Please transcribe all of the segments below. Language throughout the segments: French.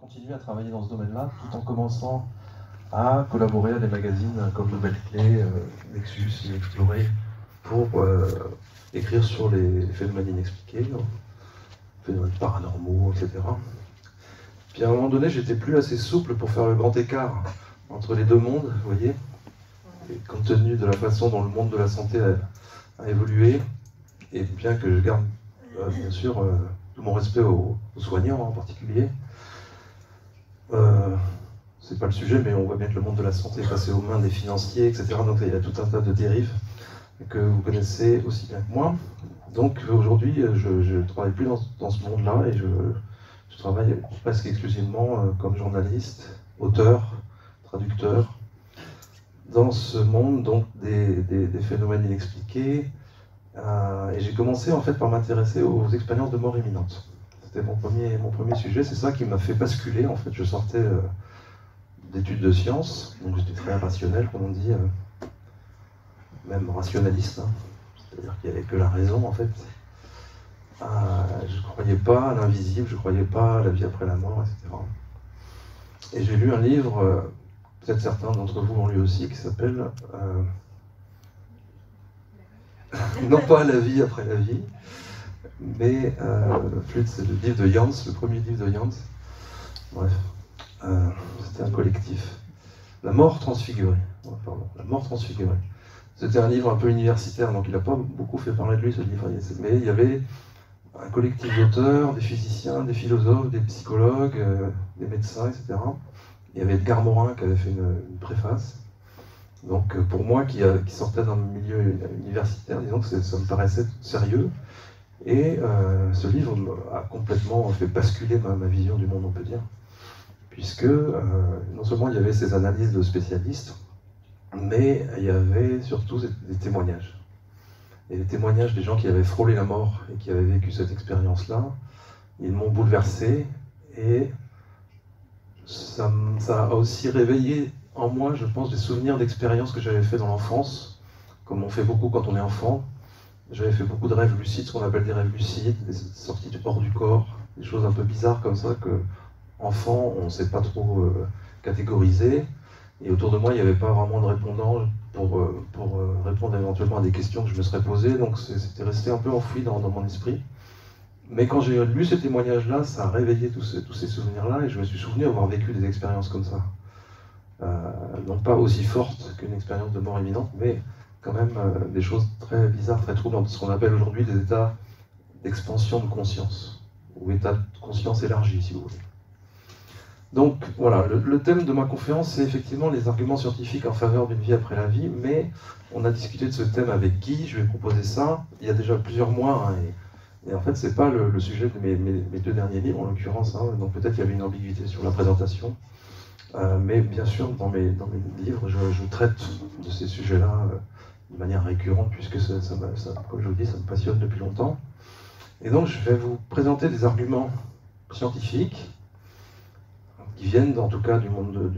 continué à travailler dans ce domaine-là, tout en commençant à collaborer à des magazines comme Nouvelle Clé, Nexus et Explorer, pour écrire sur les phénomènes inexpliqués, phénomènes paranormaux, etc. Puis à un moment donné, j'étais plus assez souple pour faire le grand écart entre les deux mondes, vous voyez, et compte tenu de la façon dont le monde de la santé a évolué, et bien que je garde bien sûr tout mon respect aux soignants en particulier, c'est pas le sujet, mais on voit bien que le monde de la santé est passé aux mains des financiers, etc. Donc il y a tout un tas de dérives que vous connaissez aussi bien que moi. Donc aujourd'hui, je ne travaille plus dans ce monde-là et je travaille presque exclusivement comme journaliste, auteur, traducteur, dans ce monde donc des phénomènes inexpliqués. Et j'ai commencé en fait par m'intéresser aux expériences de mort imminente. C'était mon premier sujet, c'est ça qui m'a fait basculer. En fait, je sortais d'études de sciences, donc j'étais très rationnel, comme on dit, même rationaliste, hein. C'est-à-dire qu'il n'y avait que la raison en fait. Je ne croyais pas à l'invisible, je ne croyais pas à la vie après la mort, etc. Et j'ai lu un livre, peut-être certains d'entre vous l'ont lu aussi, qui s'appelle non pas La vie après la vie, mais Flûte, c'est le livre de Jans, le premier livre de Jans. Bref, c'était un collectif. La mort transfigurée. Oh, pardon, La mort transfigurée. C'était un livre un peu universitaire, donc il n'a pas beaucoup fait parler de lui, ce livre. Mais il y avait un collectif d'auteurs, des physiciens, des philosophes, des psychologues, des médecins, etc. Il y avait Edgar Morin qui avait fait une préface. Donc pour moi qui sortais d'un milieu universitaire, disons que ça me paraissait sérieux. Et ce livre a complètement fait basculer ma vision du monde, on peut dire. Puisque non seulement il y avait ces analyses de spécialistes, mais il y avait surtout des témoignages. Et les témoignages des gens qui avaient frôlé la mort et qui avaient vécu cette expérience-là, ils m'ont bouleversé et ça a aussi réveillé en moi, je pense, des souvenirs d'expériences que j'avais fait dans l'enfance, comme on fait beaucoup quand on est enfant. J'avais fait beaucoup de rêves lucides, ce qu'on appelle des rêves lucides, des sorties hors du corps, des choses un peu bizarres comme ça que, enfant, on ne sait pas trop catégoriser. Et autour de moi, il n'y avait pas vraiment de répondant pour répondre éventuellement à des questions que je me serais posées, donc c'était resté un peu enfoui dans mon esprit. Mais quand j'ai lu ces témoignages-là, ça a réveillé tous ces souvenirs-là, et je me suis souvenu avoir vécu des expériences comme ça. Non pas aussi fortes qu'une expérience de mort imminente, mais quand même des choses très bizarres, très troublantes, ce qu'on appelle aujourd'hui des états d'expansion de conscience, ou états de conscience élargie, si vous voulez. Donc voilà, le thème de ma conférence, c'est effectivement les arguments scientifiques en faveur d'une vie après la vie, mais on a discuté de ce thème avec Guy, je vais proposer ça, il y a déjà plusieurs mois, hein, et en fait c'est pas le sujet de mes deux derniers livres en l'occurrence, hein, donc peut-être qu'il y avait une ambiguïté sur la présentation, mais bien sûr dans mes livres je traite de ces sujets-là de manière récurrente, puisque comme je vous dis, ça me passionne depuis longtemps. Et donc je vais vous présenter des arguments scientifiques, qui viennent en tout cas du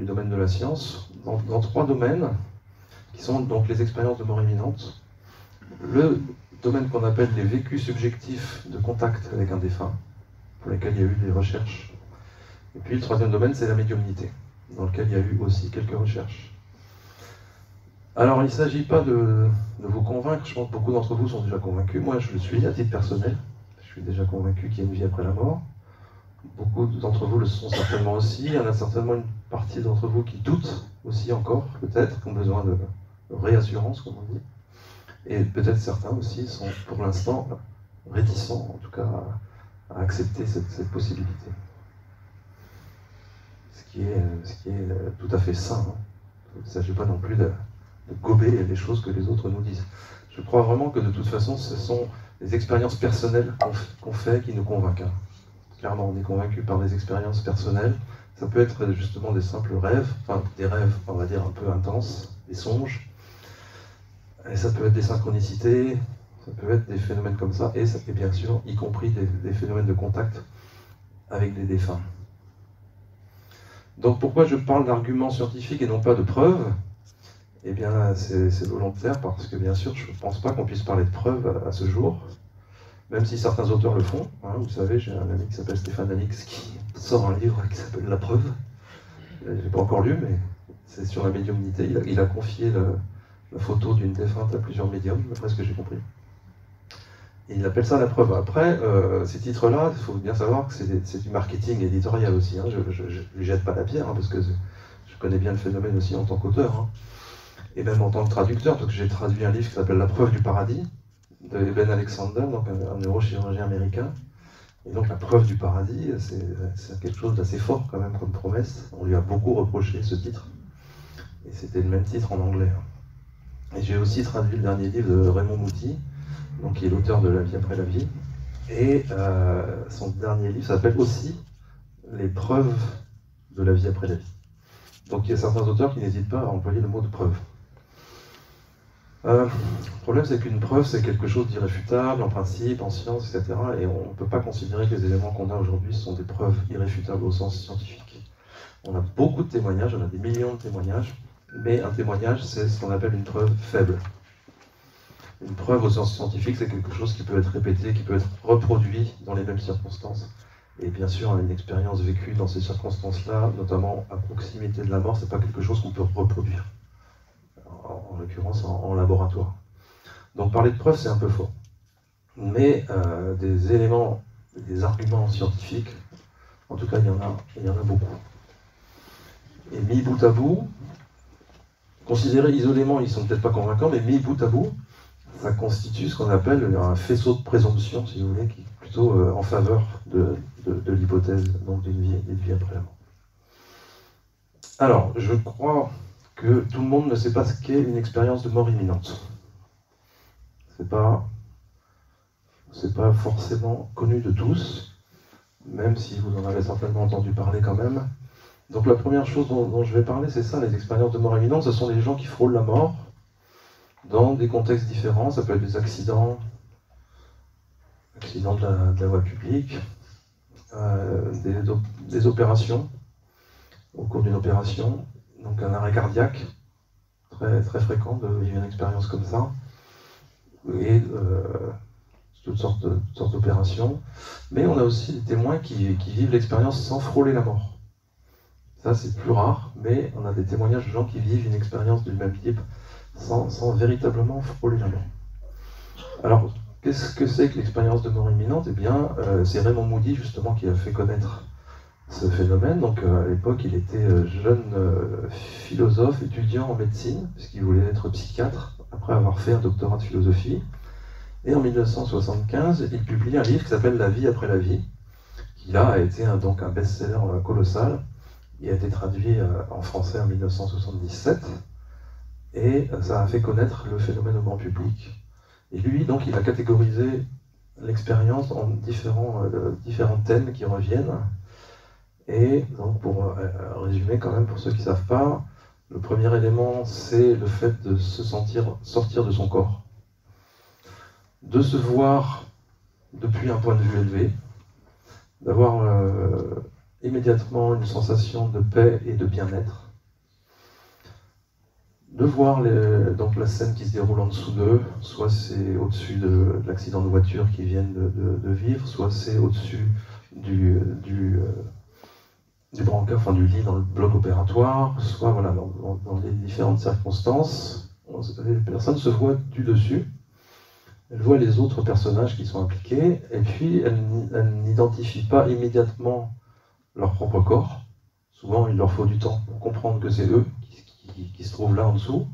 domaine de la science, dans trois domaines, qui sont donc les expériences de mort imminente, le domaine qu'on appelle les vécus subjectifs de contact avec un défunt, pour lesquels il y a eu des recherches, et puis le troisième domaine, c'est la médiumnité, dans lequel il y a eu aussi quelques recherches. Alors il ne s'agit pas de vous convaincre, je pense que beaucoup d'entre vous sont déjà convaincus, moi je le suis à titre personnel, je suis déjà convaincu qu'il y a une vie après la mort. Beaucoup d'entre vous le sont certainement aussi. Il y en a certainement une partie d'entre vous qui doutent aussi encore, peut-être, qui ont besoin de réassurance, comme on dit. Et peut-être certains aussi sont pour l'instant réticents, en tout cas, à accepter cette possibilité. Ce qui est tout à fait sain. Hein. Il ne s'agit pas non plus de gober les choses que les autres nous disent. Je crois vraiment que de toute façon, ce sont les expériences personnelles qu'on fait qui nous convainquent. Hein. Clairement, on est convaincu par des expériences personnelles. Ça peut être justement des simples rêves, enfin des rêves, on va dire, un peu intenses, des songes. Et ça peut être des synchronicités, ça peut être des phénomènes comme ça, et ça peut bien sûr, y compris des phénomènes de contact avec des défunts. Donc pourquoi je parle d'arguments scientifiques et non pas de preuves? Eh bien, c'est volontaire parce que bien sûr, je ne pense pas qu'on puisse parler de preuves à ce jour. Même si certains auteurs le font, hein, vous savez, j'ai un ami qui s'appelle Stéphane Alix qui sort un livre qui s'appelle La Preuve. Je l'ai pas encore lu, mais c'est sur la médiumnité. Il a confié la photo d'une défunte à plusieurs médiums, d'après ce que j'ai compris. Et il appelle ça La Preuve. Après, ces titres-là, il faut bien savoir que c'est du marketing éditorial aussi. Hein. Je ne lui jette pas la pierre, hein, parce que je connais bien le phénomène aussi en tant qu'auteur, hein, et même en tant que traducteur, parce que j'ai traduit un livre qui s'appelle La Preuve du paradis, de Ben Alexander, donc un neurochirurgien américain. Et donc La Preuve du paradis, c'est quelque chose d'assez fort quand même comme promesse. On lui a beaucoup reproché ce titre. Et c'était le même titre en anglais. Et j'ai aussi traduit le dernier livre de Raymond Mouty, donc, qui est l'auteur de La vie après la vie. Et son dernier livre s'appelle aussi Les preuves de la vie après la vie. Donc il y a certains auteurs qui n'hésitent pas à employer le mot de preuve. Le problème, c'est qu'une preuve, c'est quelque chose d'irréfutable, en principe, en science, etc. Et on ne peut pas considérer que les éléments qu'on a aujourd'hui sont des preuves irréfutables au sens scientifique. On a beaucoup de témoignages, on a des millions de témoignages, mais un témoignage, c'est ce qu'on appelle une preuve faible. Une preuve au sens scientifique, c'est quelque chose qui peut être répété, qui peut être reproduit dans les mêmes circonstances. Et bien sûr, une expérience vécue dans ces circonstances-là, notamment à proximité de la mort, c'est pas quelque chose qu'on peut reproduire. En l'occurrence en laboratoire. Donc parler de preuves, c'est un peu fort. Mais des éléments, des arguments scientifiques, en tout cas, il y en a beaucoup. Et mis bout à bout, considérés isolément, ils ne sont peut-être pas convaincants, mais mis bout à bout, ça constitue ce qu'on appelle un faisceau de présomption, si vous voulez, qui est plutôt en faveur de l'hypothèse d'une vie après la mort. Alors, je crois que tout le monde ne sait pas ce qu'est une expérience de mort imminente. C'est pas forcément connu de tous, même si vous en avez certainement entendu parler quand même. Donc la première chose dont je vais parler, c'est ça, les expériences de mort imminente. Ce sont les gens qui frôlent la mort dans des contextes différents. Ça peut être des accidents de la voie publique, des opérations, au cours d'une opération, donc un arrêt cardiaque, très, très fréquent de vivre une expérience comme ça, et toutes sortes d'opérations. Mais on a aussi des témoins qui vivent l'expérience sans frôler la mort. Ça, c'est plus rare, mais on a des témoignages de gens qui vivent une expérience du même type sans véritablement frôler la mort. Alors, qu'est-ce que c'est que l'expérience de mort imminente? Eh bien, c'est Raymond Moody, justement, qui a fait connaître ce phénomène. Donc à l'époque, il était jeune philosophe, étudiant en médecine, puisqu'il voulait être psychiatre, après avoir fait un doctorat de philosophie. Et en 1975, il publie un livre qui s'appelle La vie après la vie, qui là a été donc un best-seller colossal. Il a été traduit en français en 1977, et ça a fait connaître le phénomène au grand public. Et lui, donc, il a catégorisé l'expérience en différents thèmes qui reviennent. Et donc, pour résumer quand même, pour ceux qui ne savent pas, le premier élément, c'est le fait de se sentir sortir de son corps, de se voir depuis un point de vue élevé, d'avoir immédiatement une sensation de paix et de bien-être, de voir donc la scène qui se déroule en dessous d'eux, soit c'est au-dessus de l'accident de voiture qu'ils viennent de vivre, soit c'est au-dessus du brancard, enfin du lit dans le bloc opératoire, soit voilà, dans les différentes circonstances, les personnes se voient du dessus, elles voient les autres personnages qui sont impliqués, et puis elles n'identifient pas immédiatement leur propre corps. Souvent, il leur faut du temps pour comprendre que c'est eux qui se trouvent là en dessous.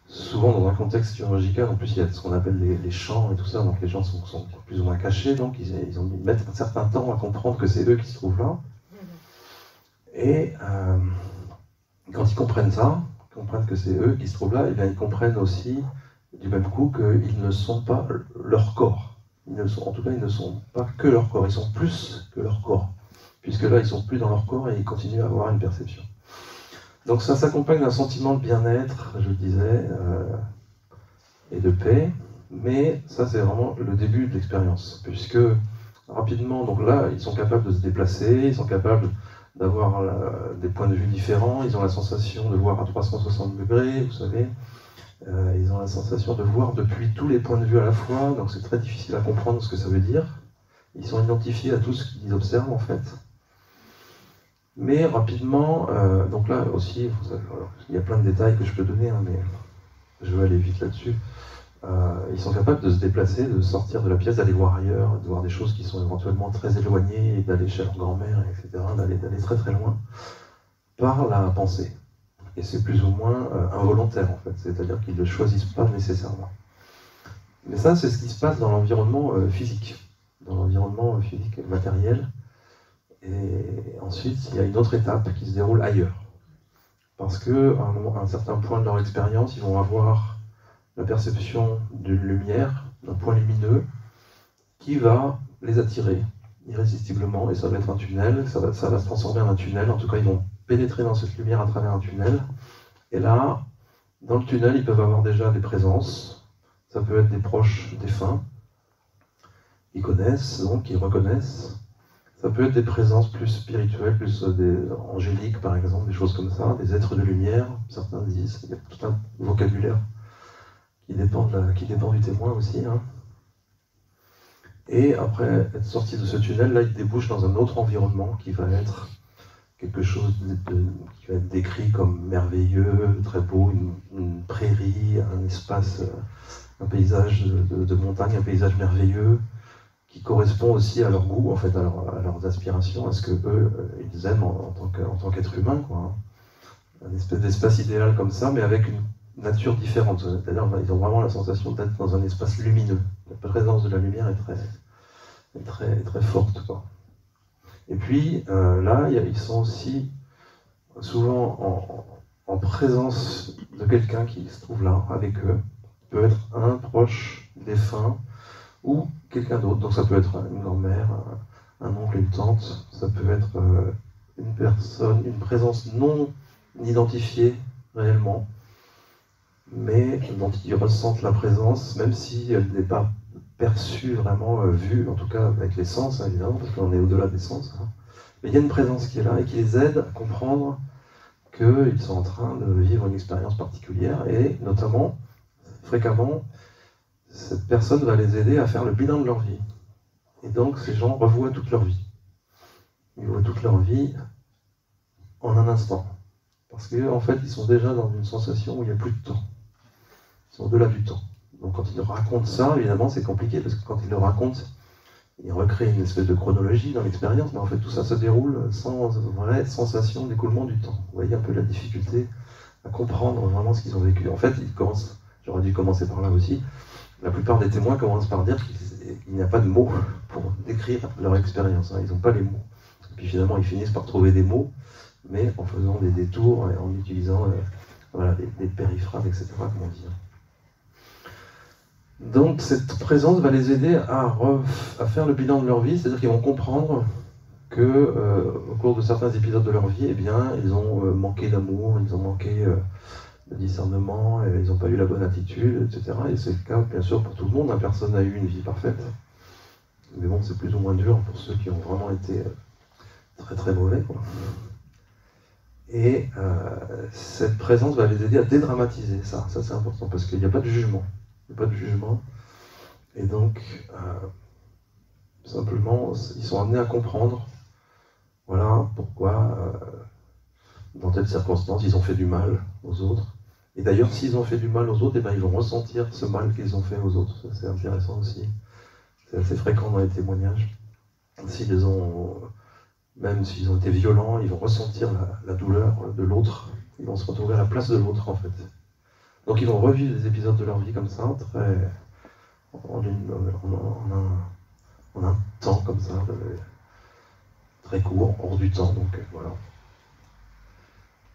Souvent dans un contexte chirurgical, en plus il y a ce qu'on appelle les champs et tout ça, donc les gens sont plus ou moins cachés, donc ils mettent un certain temps à comprendre que c'est eux qui se trouvent là. Et quand ils comprennent ça, comprennent que c'est eux qui se trouvent là, et bien ils comprennent aussi du même coup qu'ils ne sont pas leur corps. En tout cas, ils ne sont pas que leur corps, ils sont plus que leur corps. Puisque là, ils ne sont plus dans leur corps et ils continuent à avoir une perception. Donc ça s'accompagne d'un sentiment de bien-être, je le disais, et de paix, mais ça c'est vraiment le début de l'expérience, puisque rapidement, donc là, ils sont capables de se déplacer, ils sont capables d'avoir des points de vue différents, ils ont la sensation de voir à 360 degrés, vous savez, ils ont la sensation de voir depuis tous les points de vue à la fois, donc c'est très difficile à comprendre ce que ça veut dire. Ils sont identifiés à tout ce qu'ils observent en fait. Mais rapidement, donc là aussi, il y a plein de détails que je peux donner, hein, mais je vais aller vite là-dessus. Ils sont capables de se déplacer, de sortir de la pièce, d'aller voir ailleurs, de voir des choses qui sont éventuellement très éloignées, et d'aller chez leur grand-mère, etc., d'aller très très loin, par la pensée. Et c'est plus ou moins involontaire, en fait, c'est-à-dire qu'ils ne le choisissent pas nécessairement. Mais ça, c'est ce qui se passe dans l'environnement physique, matériel. Et ensuite, il y a une autre étape qui se déroule ailleurs. Parce qu'à un certain point de leur expérience, ils vont avoir la perception d'une lumière, d'un point lumineux, qui va les attirer irrésistiblement, et ça va être un tunnel, ça va se transformer en un tunnel, en tout cas ils vont pénétrer dans cette lumière à travers un tunnel, et là, dans le tunnel, ils peuvent avoir déjà des présences, ça peut être des proches défunts, qu'ils connaissent, donc qu'ils reconnaissent, ça peut être des présences plus spirituelles, plus angéliques par exemple, des choses comme ça, des êtres de lumière, certains disent, il y a tout un vocabulaire qui dépend du témoin aussi. Hein. Et après être sorti de ce tunnel, là il débouche dans un autre environnement qui va être quelque chose qui va être décrit comme merveilleux, très beau, une prairie, un espace, un paysage de montagne, un paysage merveilleux, qui correspond aussi à leur goût, en fait, à leurs aspirations, à ce que eux, ils aiment en tant qu'être humain, quoi. Hein. Un espèce d'espace idéal comme ça, mais avec une nature différente. C'est-à-dire ils ont vraiment la sensation d'être dans un espace lumineux. La présence de la lumière est très forte, quoi. Et puis, là, ils sont aussi souvent en présence de quelqu'un qui se trouve là, avec eux. Il peut être un proche, défunt, ou quelqu'un d'autre. Donc ça peut être une grand-mère, un oncle, une tante, ça peut être une personne, une présence non identifiée réellement, mais dont ils ressentent la présence, même si elle n'est pas perçue vraiment, vue, en tout cas avec les sens, hein, évidemment, parce qu'on est au-delà des sens. Hein. Mais il y a une présence qui est là et qui les aide à comprendre qu'ils sont en train de vivre une expérience particulière, et notamment, fréquemment, cette personne va les aider à faire le bilan de leur vie. Et donc, ces gens revoient toute leur vie. Ils voient toute leur vie en un instant. Parce qu'en fait, ils sont déjà dans une sensation où il n'y a plus de temps. Ils sont au-delà du temps. Donc, quand ils racontent ça, évidemment, c'est compliqué, parce que quand ils le racontent, ils recréent une espèce de chronologie dans l'expérience, mais en fait, tout ça se déroule sans vraie sensation d'écoulement du temps. Vous voyez un peu la difficulté à comprendre vraiment ce qu'ils ont vécu. En fait, j'aurais dû commencer par là aussi. La plupart des témoins commencent par dire qu'il n'y a pas de mots pour décrire leur expérience. Hein. Ils n'ont pas les mots. Et puis finalement, ils finissent par trouver des mots, mais en faisant des détours et en utilisant des périphrases, etc., comme on dit. Donc cette présence va les aider à faire le bilan de leur vie, c'est-à-dire qu'ils vont comprendre que au cours de certains épisodes de leur vie, eh bien, ils ont manqué d'amour, ils ont manqué de discernement, et ils n'ont pas eu la bonne attitude, etc. Et c'est le cas, bien sûr, pour tout le monde. Personne n'a eu une vie parfaite. Mais bon, c'est plus ou moins dur pour ceux qui ont vraiment été très très mauvais, quoi. Et cette présence va les aider à dédramatiser ça. Ça, c'est important, parce qu'il n'y a pas de jugement. Il n'y a pas de jugement. Et donc, simplement, ils sont amenés à comprendre, voilà, pourquoi, dans telle circonstance, ils ont fait du mal aux autres. Et d'ailleurs, s'ils ont fait du mal aux autres, eh bien, ils vont ressentir ce mal qu'ils ont fait aux autres. Ça, c'est intéressant aussi. C'est assez fréquent dans les témoignages. Même s'ils ont été violents, ils vont ressentir la douleur de l'autre. Ils vont se retrouver à la place de l'autre, en fait. Donc ils vont revivre des épisodes de leur vie comme ça, en un temps comme ça, très court, hors du temps. Donc voilà.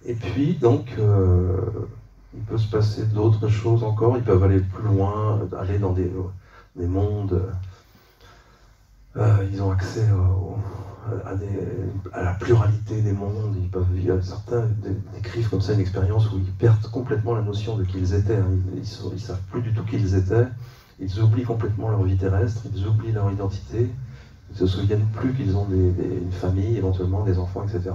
Et puis, donc, il peut se passer d'autres choses encore. Ils peuvent aller plus loin, aller dans des mondes. Ils ont accès à la pluralité des mondes. Ils peuvent vivre, certains décrivent comme ça une expérience où ils perdent complètement la notion de qui ils étaient. Hein. Ils ne savent plus du tout qui ils étaient. Ils oublient complètement leur vie terrestre. Ils oublient leur identité. Ils ne se souviennent plus qu'ils ont une famille, éventuellement des enfants, etc.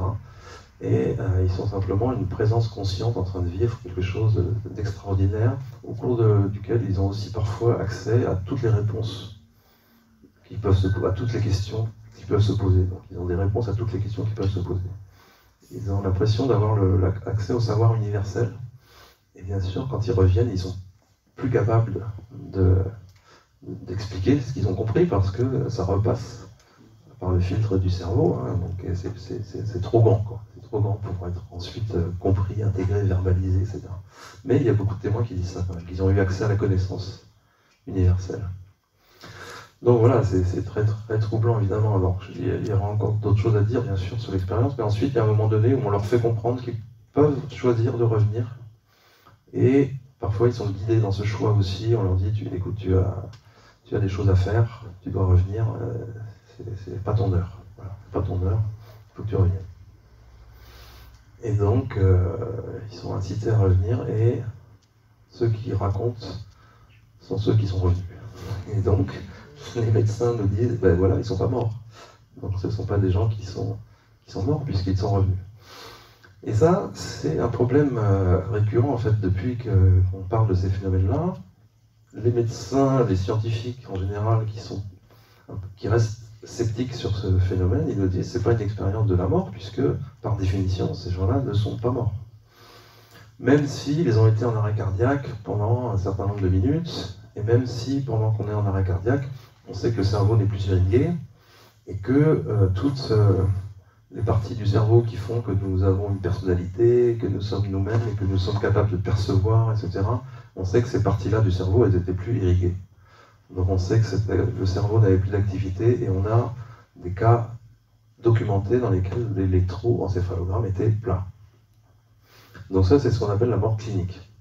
Et ils sont simplement une présence consciente en train de vivre quelque chose d'extraordinaire, au cours duquel ils ont aussi parfois accès à toutes les réponses à toutes les questions qui peuvent se poser. Donc ils ont des réponses à toutes les questions qui peuvent se poser. Ils ont l'impression d'avoir l'accès au savoir universel. Et bien sûr, quand ils reviennent, ils sont plus capables d'expliquer ce qu'ils ont compris parce que ça repasse par le filtre du cerveau. Hein, donc c'est trop grand, quoi. C'est trop grand pour être ensuite compris, intégré, verbalisé, etc. Mais il y a beaucoup de témoins qui disent ça quand même, qu'ils ont eu accès à la connaissance universelle. Donc voilà, c'est très, très troublant évidemment. Alors, il y aura encore d'autres choses à dire bien sûr sur l'expérience, mais ensuite il y a un moment donné où on leur fait comprendre qu'ils peuvent choisir de revenir. Et parfois ils sont guidés dans ce choix aussi. On leur dit, écoute, tu as des choses à faire, tu dois revenir, c'est pas ton heure. Voilà, c'est pas ton heure, il faut que tu reviennes. Et donc, ils sont incités à revenir, et ceux qui racontent sont ceux qui sont revenus. Et donc, les médecins nous disent, ben voilà, ils ne sont pas morts. Donc ce ne sont pas des gens qui sont morts, puisqu'ils sont revenus. Et ça, c'est un problème récurrent, en fait, depuis qu'on parle de ces phénomènes-là. Les médecins, les scientifiques, en général, qui restent sceptiques sur ce phénomène, ils nous disent, c'est pas une expérience de la mort, puisque, par définition, ces gens-là ne sont pas morts. Même s'ils ont été en arrêt cardiaque pendant un certain nombre de minutes, et même si, pendant qu'on est en arrêt cardiaque, on sait que le cerveau n'est plus irrigué, et que toutes les parties du cerveau qui font que nous avons une personnalité, que nous sommes nous-mêmes, et que nous sommes capables de percevoir, etc., on sait que ces parties-là du cerveau, elles n'étaient plus irriguées. Donc on sait que le cerveau n'avait plus d'activité, et on a des cas documentés dans lesquels l'électroencéphalogramme était plat. Donc ça, c'est ce qu'on appelle la mort clinique.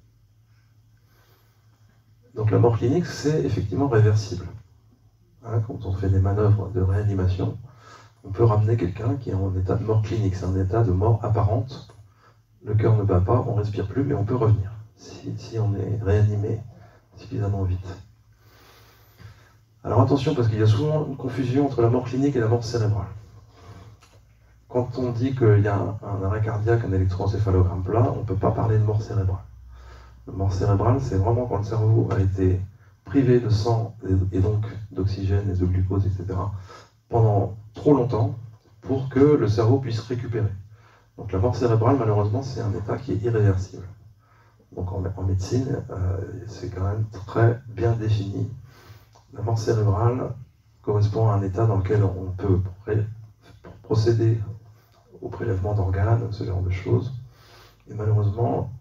Donc la mort clinique, c'est effectivement réversible. Hein, quand on fait des manœuvres de réanimation, on peut ramener quelqu'un qui est en état de mort clinique. C'est un état de mort apparente. Le cœur ne bat pas, on ne respire plus, mais on peut revenir, si on est réanimé suffisamment vite. Alors attention, parce qu'il y a souvent une confusion entre la mort clinique et la mort cérébrale. Quand on dit qu'il y a un arrêt cardiaque, un électroencéphalogramme plat, on ne peut pas parler de mort cérébrale. La mort cérébrale, c'est vraiment quand le cerveau a été privé de sang et donc d'oxygène et de glucose, etc., pendant trop longtemps pour que le cerveau puisse récupérer. Donc la mort cérébrale, malheureusement, c'est un état qui est irréversible. Donc en médecine, c'est quand même très bien défini. La mort cérébrale correspond à un état dans lequel on peut procéder au prélèvement d'organes, ce genre de choses. Et malheureusement,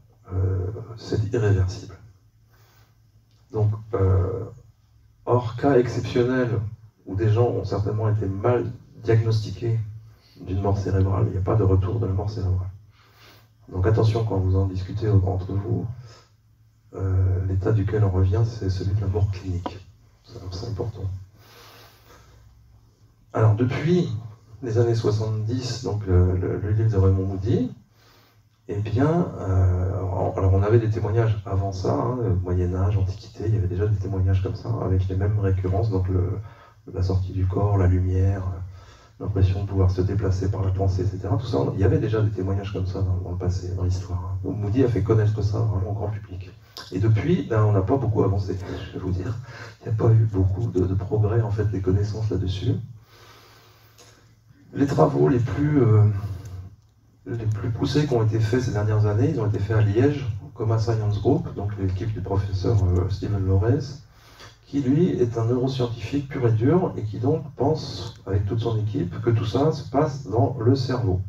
c'est irréversible. Donc, hors cas exceptionnel où des gens ont certainement été mal diagnostiqués d'une mort cérébrale, il n'y a pas de retour de la mort cérébrale. Donc attention quand vous en discutez entre vous, l'état duquel on revient, c'est celui de la mort clinique. C'est important. Alors depuis les années 70, donc le livre de Raymond Moody, eh bien, alors on avait des témoignages avant ça, hein, Moyen-Âge, Antiquité, il y avait déjà des témoignages comme ça, avec les mêmes récurrences, donc la sortie du corps, la lumière, l'impression de pouvoir se déplacer par la pensée, etc. Tout ça, il y avait déjà des témoignages comme ça dans le passé, dans l'histoire. Donc Moody a fait connaître ça vraiment au grand public. Et depuis, on n'a pas beaucoup avancé, je vais vous dire. Il n'y a pas eu beaucoup de progrès, en fait, des connaissances là-dessus. Les travaux les plus poussés qui ont été faits ces dernières années, ils ont été faits à Liège, Coma Science Group, donc l'équipe du professeur Steven Lorez, qui lui est un neuroscientifique pur et dur, et qui donc pense, avec toute son équipe, que tout ça se passe dans le cerveau.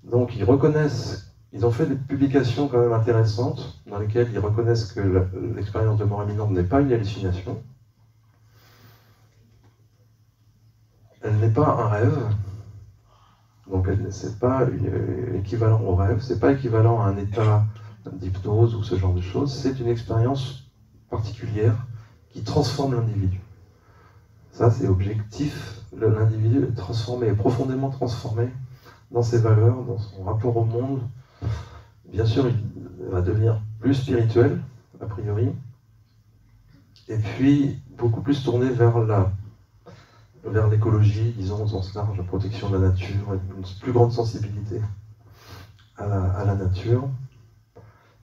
Donc ils reconnaissent, ils ont fait des publications quand même intéressantes, dans lesquelles ils reconnaissent que l'expérience de mort imminente n'est pas une hallucination, elle n'est pas un rêve, donc c'est pas équivalent au rêve, c'est pas équivalent à un état d'hypnose ou ce genre de choses, c'est une expérience particulière qui transforme l'individu. Ça, c'est objectif. L'individu est transformé, est profondément transformé dans ses valeurs, dans son rapport au monde. Bien sûr, il va devenir plus spirituel, a priori, et puis beaucoup plus tourné vers l'écologie, disons, au sens large, la protection de la nature, une plus grande sensibilité à la nature,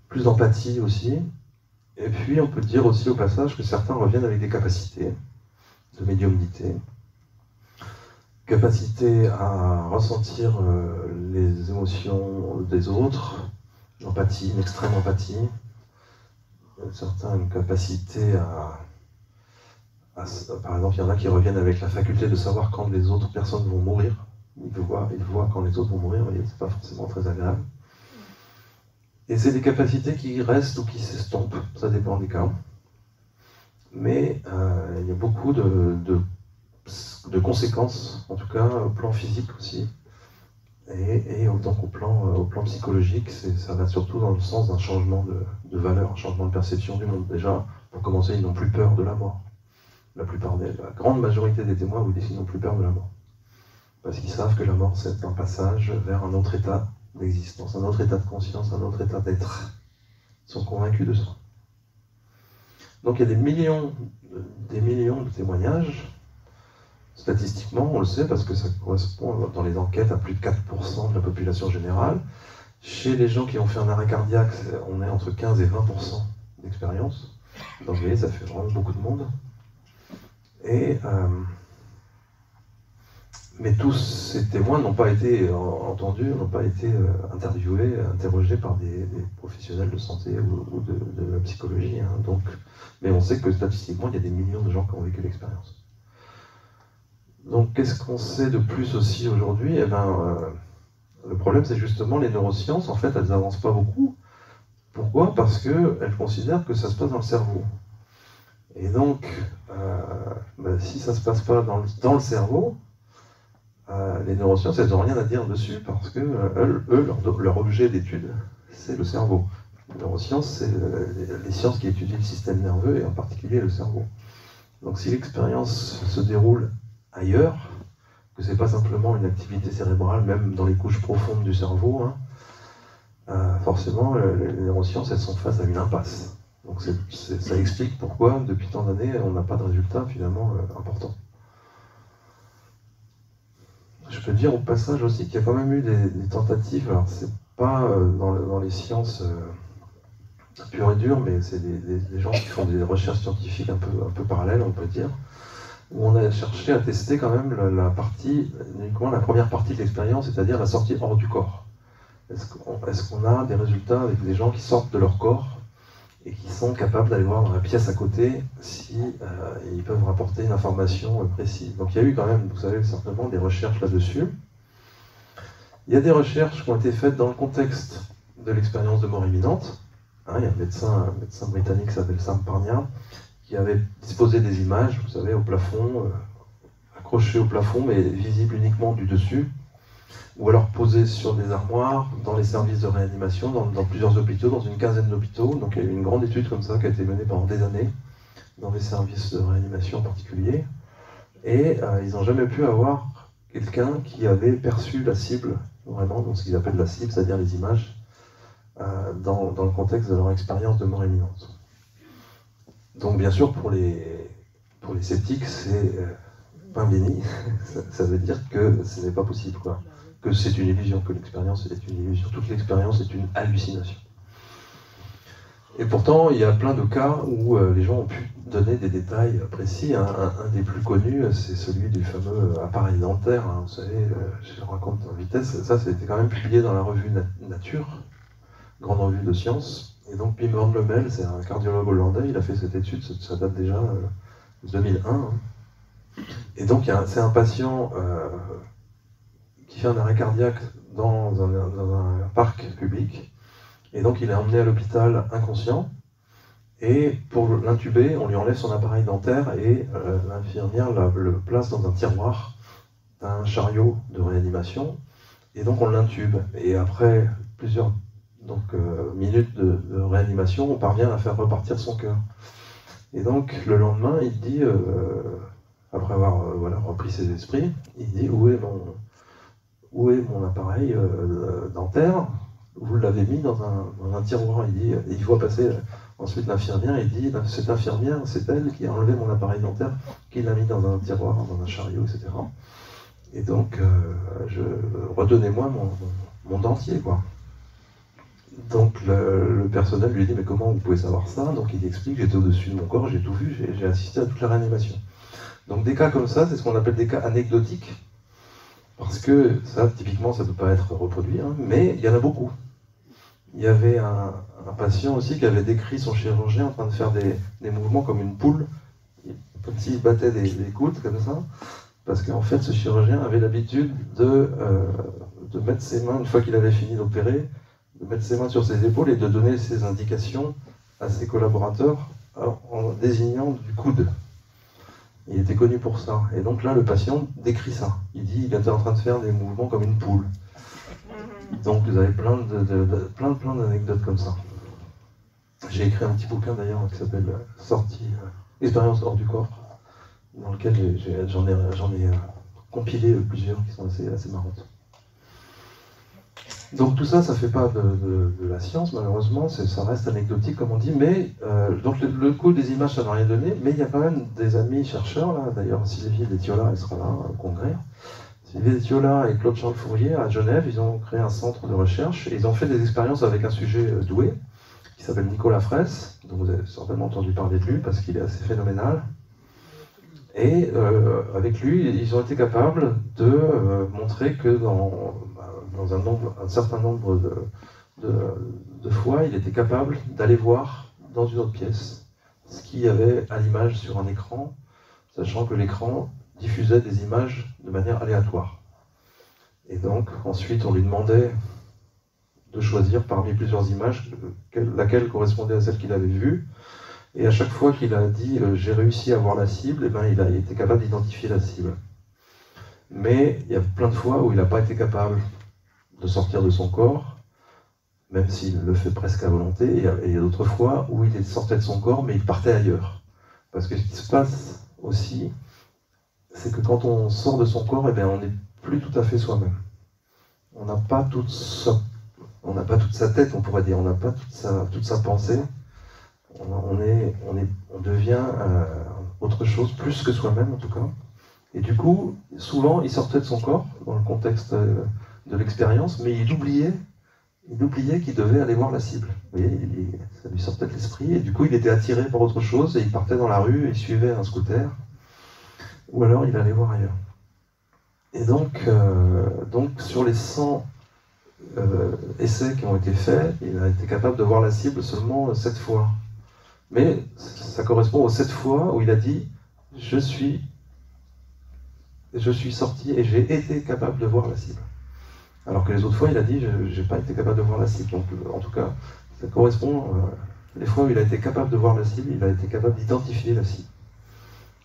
plus d'empathie aussi. Et puis, on peut dire aussi au passage que certains reviennent avec des capacités de médiumnité. capacité à ressentir les émotions des autres, l'empathie, une extrême empathie, une capacité par exemple, il y en a qui reviennent avec la faculté de savoir quand les autres personnes vont mourir. Ils voient quand les autres vont mourir, mais c'est pas forcément très agréable. Et c'est des capacités qui restent ou qui s'estompent, ça dépend des cas. Mais il y a beaucoup de conséquences, en tout cas au plan physique aussi, et autant qu'au plan psychologique, ça va surtout dans le sens d'un changement de valeur, un changement de perception du monde. Déjà, pour commencer, ils n'ont plus peur de la mort. La grande majorité des témoins vous disent qu'ils n'ont plus peur de la mort. Parce qu'ils savent que la mort, c'est un passage vers un autre état d'existence, un autre état de conscience, un autre état d'être. Ils sont convaincus de ça. Donc il y a des millions de témoignages. Statistiquement, on le sait parce que ça correspond dans les enquêtes à plus de 4% de la population générale. Chez les gens qui ont fait un arrêt cardiaque, on est entre 15 et 20% d'expérience. Donc vous voyez, ça fait vraiment beaucoup de monde. Mais tous ces témoins n'ont pas été entendus, n'ont pas été interviewés, interrogés par des professionnels de santé ou de la psychologie. Hein. Mais on sait que statistiquement, il y a des millions de gens qui ont vécu l'expérience. Donc qu'est-ce qu'on sait de plus aussi aujourd'hui? Le problème, c'est justement les neurosciences, en fait, elles n'avancent pas beaucoup. Pourquoi? Parce qu'elles considèrent que ça se passe dans le cerveau. Et donc, si ça ne se passe pas dans le cerveau, les neurosciences, elles n'ont rien à dire dessus, parce que leur objet d'étude, c'est le cerveau. Les neurosciences, c'est les sciences qui étudient le système nerveux, et en particulier le cerveau. Donc si l'expérience se déroule ailleurs, que ce n'est pas simplement une activité cérébrale, même dans les couches profondes du cerveau, forcément, les neurosciences, elles sont face à une impasse. Donc ça explique pourquoi, depuis tant d'années, on n'a pas de résultats finalement importants. Je peux dire au passage aussi qu'il y a quand même eu des tentatives, alors c'est pas dans les sciences pures et dures, mais c'est des gens qui font des recherches scientifiques un peu parallèles, on peut dire, où on a cherché à tester quand même uniquement la première partie de l'expérience, c'est-à-dire la sortie hors du corps. Est-ce qu'on a des résultats avec des gens qui sortent de leur corps et qui sont capables d'aller voir dans la pièce à côté si ils peuvent rapporter une information précise. Donc il y a eu quand même, vous savez certainement, des recherches là-dessus. Il y a des recherches qui ont été faites dans le contexte de l'expérience de mort imminente. Il y a un médecin britannique qui s'appelle Sam Parnia, qui avait disposé des images, vous savez, au plafond, accrochées au plafond, mais visibles uniquement du dessus, ou alors posées sur des armoires, dans les services de réanimation, dans plusieurs hôpitaux, dans une quinzaine d'hôpitaux. Donc il y a eu une grande étude comme ça qui a été menée pendant des années, dans les services de réanimation en particulier. Et ils n'ont jamais pu avoir quelqu'un qui avait perçu la cible, vraiment, dans ce qu'ils appellent la cible, c'est-à-dire les images, dans le contexte de leur expérience de mort imminente. Donc bien sûr, pour les sceptiques, c'est pain béni. Ça veut dire que ce n'est pas possible, quoi. Que c'est une illusion, que l'expérience est une illusion. Toute l'expérience est une hallucination. Et pourtant, il y a plein de cas où les gens ont pu donner des détails précis. Un des plus connus, c'est celui du fameux appareil dentaire. Vous savez, je le raconte en vitesse, ça c'était quand même publié dans la revue Nature, grande revue de sciences. Et donc Pim Lemel, c'est un cardiologue hollandais, il a fait cette étude, ça date déjà de 2001. Et donc c'est un patient qui fait un arrêt cardiaque dans un parc public, et donc il est emmené à l'hôpital inconscient, et pour l'intuber, on lui enlève son appareil dentaire, et l'infirmière le place dans un tiroir d'un chariot de réanimation, et donc on l'intube, et après plusieurs minutes de réanimation, on parvient à faire repartir son cœur. Et donc le lendemain, il dit, après avoir repris ses esprits, il dit: où est mon appareil dentaire? Vous l'avez mis dans un tiroir. Il voit passer ensuite l'infirmière, il dit: cette infirmière, c'est elle qui a enlevé mon appareil dentaire, qui l'a mis dans un tiroir, dans un chariot, etc. Et donc, redonnez-moi mon dentier, quoi. Donc le personnel lui dit: mais comment vous pouvez savoir ça? Donc il explique: j'étais au-dessus de mon corps, j'ai tout vu, j'ai assisté à toute la réanimation. Donc des cas comme ça, c'est ce qu'on appelle des cas anecdotiques. Parce que ça, typiquement, ça ne peut pas être reproduit, hein, mais il y en a beaucoup. Il y avait un patient aussi qui avait décrit son chirurgien en train de faire des mouvements comme une poule, comme s'il battait des coudes comme ça, parce qu'en fait, ce chirurgien avait l'habitude de mettre ses mains, une fois qu'il avait fini d'opérer, de mettre ses mains sur ses épaules et de donner ses indications à ses collaborateurs en désignant du coude. Il était connu pour ça. Et donc là, le patient décrit ça. Il dit qu'il était en train de faire des mouvements comme une poule. Donc vous avez plein d'anecdotes comme ça. J'ai écrit un petit bouquin d'ailleurs qui s'appelle Expérience hors du corps, dans lequel j'en ai compilé plusieurs qui sont assez marrantes. Donc tout ça, ça ne fait pas de la science, malheureusement, ça reste anecdotique comme on dit, mais donc le coup des images, ça n'a rien donné, mais il y a quand même des amis chercheurs, là, d'ailleurs Sylvie Lettiola, elle sera là au congrès. Sylvie Lettiola et Claude-Charles Fourier à Genève, ils ont créé un centre de recherche et ils ont fait des expériences avec un sujet doué qui s'appelle Nicolas Fraisse, dont vous avez certainement entendu parler de lui parce qu'il est assez phénoménal. Et avec lui, ils ont été capables de montrer que dans un certain nombre de fois, il était capable d'aller voir dans une autre pièce ce qu'il y avait à l'image sur un écran, sachant que l'écran diffusait des images de manière aléatoire. Et donc, ensuite, on lui demandait de choisir parmi plusieurs images laquelle correspondait à celle qu'il avait vue. Et à chaque fois qu'il a dit « j'ai réussi à voir la cible », eh ben, il a été capable d'identifier la cible. Mais il y a plein de fois où il n'a pas été capable de sortir de son corps, même s'il le fait presque à volonté, et il y a d'autres fois où il sortait de son corps, mais il partait ailleurs. Parce que ce qui se passe aussi, c'est que quand on sort de son corps, eh bien, on n'est plus tout à fait soi-même. On n'a pas toute sa tête, on pourrait dire, on n'a pas toute sa pensée. On devient autre chose, plus que soi-même en tout cas. Et du coup, souvent, il sortait de son corps, dans le contexte de l'expérience, mais il oubliait qu'il devait aller voir la cible. Vous voyez, ça lui sortait de l'esprit, et du coup, il était attiré par autre chose, et il partait dans la rue, et il suivait un scooter, ou alors il allait voir ailleurs. Et donc sur les 100 essais qui ont été faits, il a été capable de voir la cible seulement 7 fois. Mais ça correspond aux 7 fois où il a dit « je suis sorti et j'ai été capable de voir la cible ». Alors que les autres fois, il a dit « je n'ai pas été capable de voir la cible ». Donc en tout cas, ça correspond, les fois où il a été capable de voir la cible, il a été capable d'identifier la cible.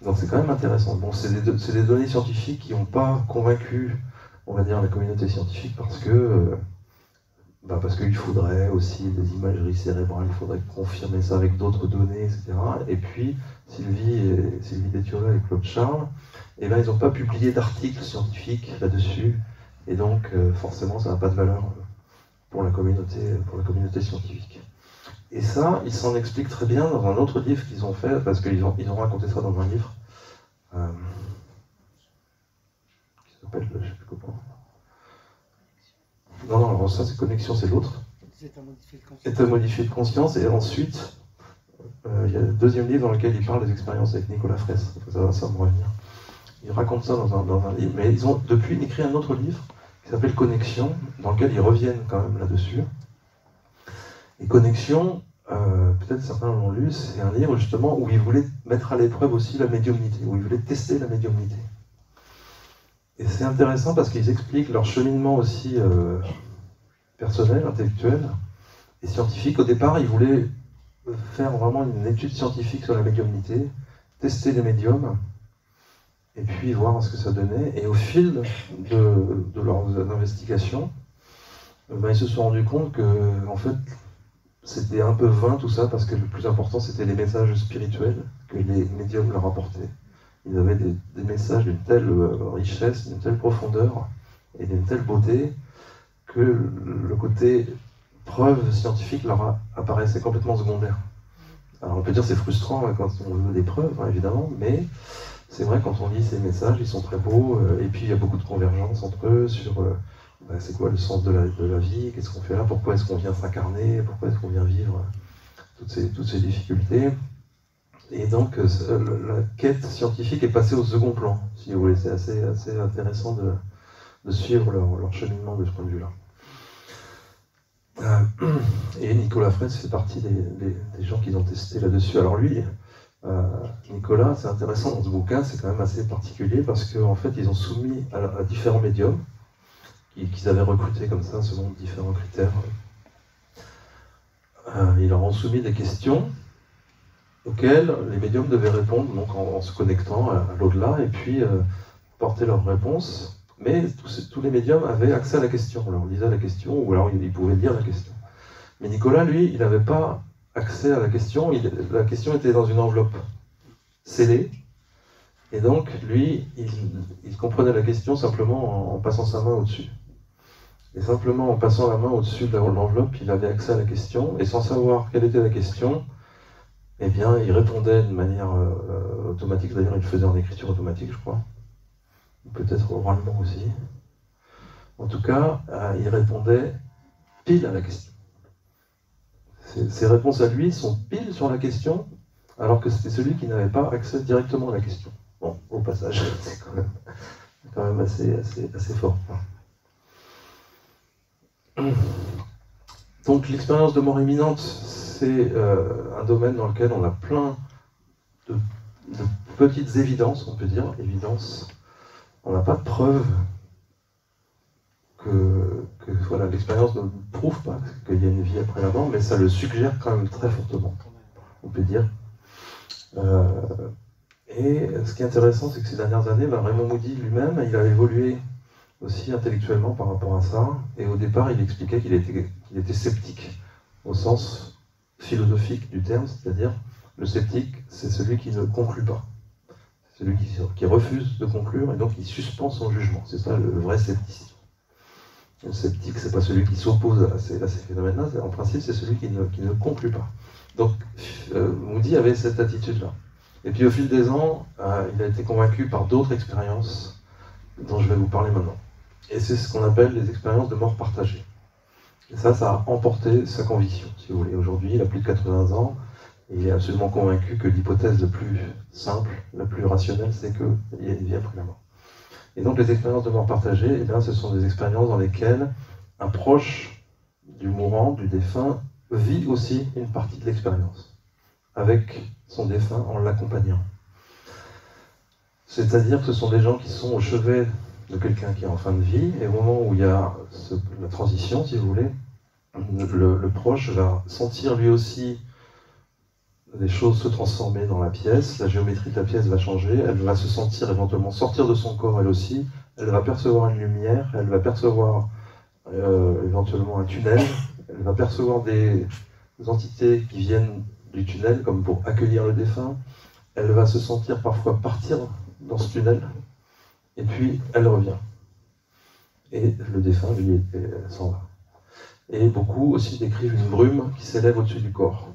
Donc c'est quand même intéressant. Bon, c'est des données scientifiques qui n'ont pas convaincu, on va dire, la communauté scientifique parce qu'il faudrait aussi des imageries cérébrales, il faudrait confirmer ça avec d'autres données, etc. Et puis, Sylvie Lettiola et Claude Charles, ils n'ont pas publié d'articles scientifiques là-dessus, et donc forcément ça n'a pas de valeur pour la communauté scientifique. Et ça, ils s'en expliquent très bien dans un autre livre qu'ils ont fait, parce qu'ils ont raconté ça dans un livre qui s'appelle, je ne sais plus comment. Non, alors ça c'est Connexion, c'est l'autre. État modifié de conscience, et ensuite, il y a le deuxième livre dans lequel il parle des expériences avec Nicolas Fraisse. Ça va me revenir. Ils racontent ça dans un livre, mais ils ont depuis écrit un autre livre qui s'appelle Connexion, dans lequel ils reviennent quand même là-dessus. Et Connexion, peut-être certains l'ont lu, c'est un livre justement où ils voulaient mettre à l'épreuve aussi la médiumnité, où ils voulaient tester la médiumnité. Et c'est intéressant parce qu'ils expliquent leur cheminement aussi personnel, intellectuel et scientifique. Au départ, ils voulaient faire vraiment une étude scientifique sur la médiumnité, tester les médiums, et puis voir ce que ça donnait. Et au fil de leurs investigations, ils se sont rendus compte que, en fait, c'était un peu vain tout ça, parce que le plus important, c'était les messages spirituels que les médiums leur apportaient. Ils avaient des messages d'une telle richesse, d'une telle profondeur et d'une telle beauté que le côté preuve scientifique leur apparaissait complètement secondaire. Alors on peut dire que c'est frustrant quand on veut des preuves, hein, évidemment, mais c'est vrai quand on lit ces messages, ils sont très beaux, et puis il y a beaucoup de convergence entre eux sur c'est quoi le sens de la vie, qu'est-ce qu'on fait là, pourquoi est-ce qu'on vient s'incarner, pourquoi est-ce qu'on vient vivre toutes ces difficultés. Et donc la quête scientifique est passée au second plan, si vous voulez. C'est assez intéressant suivre leur cheminement de ce point de vue-là. Et Nicolas Fraisse fait partie des gens qui ont testé là-dessus. Alors lui, Nicolas, c'est intéressant dans ce bouquin, c'est quand même assez particulier parce qu'en fait, ils ont soumis à différents médiums qu'ils avaient recrutés comme ça selon différents critères. Ils leur ont soumis des questions auxquelles les médiums devaient répondre donc en se connectant à l'au-delà et puis porter leurs réponses. Mais tous les médiums avaient accès à la question. On leur lisait la question ou alors ils pouvaient lire la question. Mais Nicolas, lui, il n'avait pas accès à la question. La question était dans une enveloppe scellée. Et donc, lui, il comprenait la question simplement en passant sa main au-dessus. Et simplement en passant la main au-dessus de l'enveloppe, il avait accès à la question. Et sans savoir quelle était la question, eh bien, il répondait de manière automatique. D'ailleurs, il le faisait en écriture automatique, je crois. Peut-être oralement aussi. En tout cas, il répondait pile à la question. Ses réponses à lui sont pile sur la question, alors que c'était celui qui n'avait pas accès directement à la question. Bon, au passage, c'est quand même assez fort. Donc l'expérience de mort imminente, c'est un domaine dans lequel on a plein de petites évidences, on peut dire, évidences. On n'a pas de preuve que voilà, l'expérience ne prouve pas qu'il y a une vie après la mort, mais ça le suggère quand même très fortement, on peut dire. Et ce qui est intéressant, c'est que ces dernières années, Raymond Moody lui-même, il a évolué aussi intellectuellement par rapport à ça, et au départ, il expliquait qu'il était sceptique, au sens philosophique du terme, c'est-à-dire le sceptique, c'est celui qui ne conclut pas. Celui qui refuse de conclure et donc il suspend son jugement. C'est ça le vrai scepticisme. Le sceptique, c'est pas celui qui s'oppose à ces phénomènes-là, en principe, c'est celui qui ne conclut pas. Donc Moody avait cette attitude-là. Et puis au fil des ans, il a été convaincu par d'autres expériences dont je vais vous parler maintenant. Et c'est ce qu'on appelle les expériences de mort partagée. Et ça a emporté sa conviction, si vous voulez. Aujourd'hui, il a plus de 80 ans. Et il est absolument convaincu que l'hypothèse la plus simple, la plus rationnelle, c'est qu'il y a une vie après la mort. Et donc les expériences de mort partagée, eh bien, ce sont des expériences dans lesquelles un proche du mourant, du défunt, vit aussi une partie de l'expérience, avec son défunt en l'accompagnant. C'est-à-dire que ce sont des gens qui sont au chevet de quelqu'un qui est en fin de vie, et au moment où il y a la transition, si vous voulez, le proche va sentir lui aussi les choses se transformer dans la pièce, la géométrie de la pièce va changer, elle va se sentir éventuellement sortir de son corps elle aussi, elle va percevoir une lumière, elle va percevoir éventuellement un tunnel, elle va percevoir des entités qui viennent du tunnel comme pour accueillir le défunt, elle va se sentir parfois partir dans ce tunnel, et puis elle revient. Et le défunt, lui, s'en va. Et beaucoup aussi décrivent une brume qui s'élève au-dessus du corps.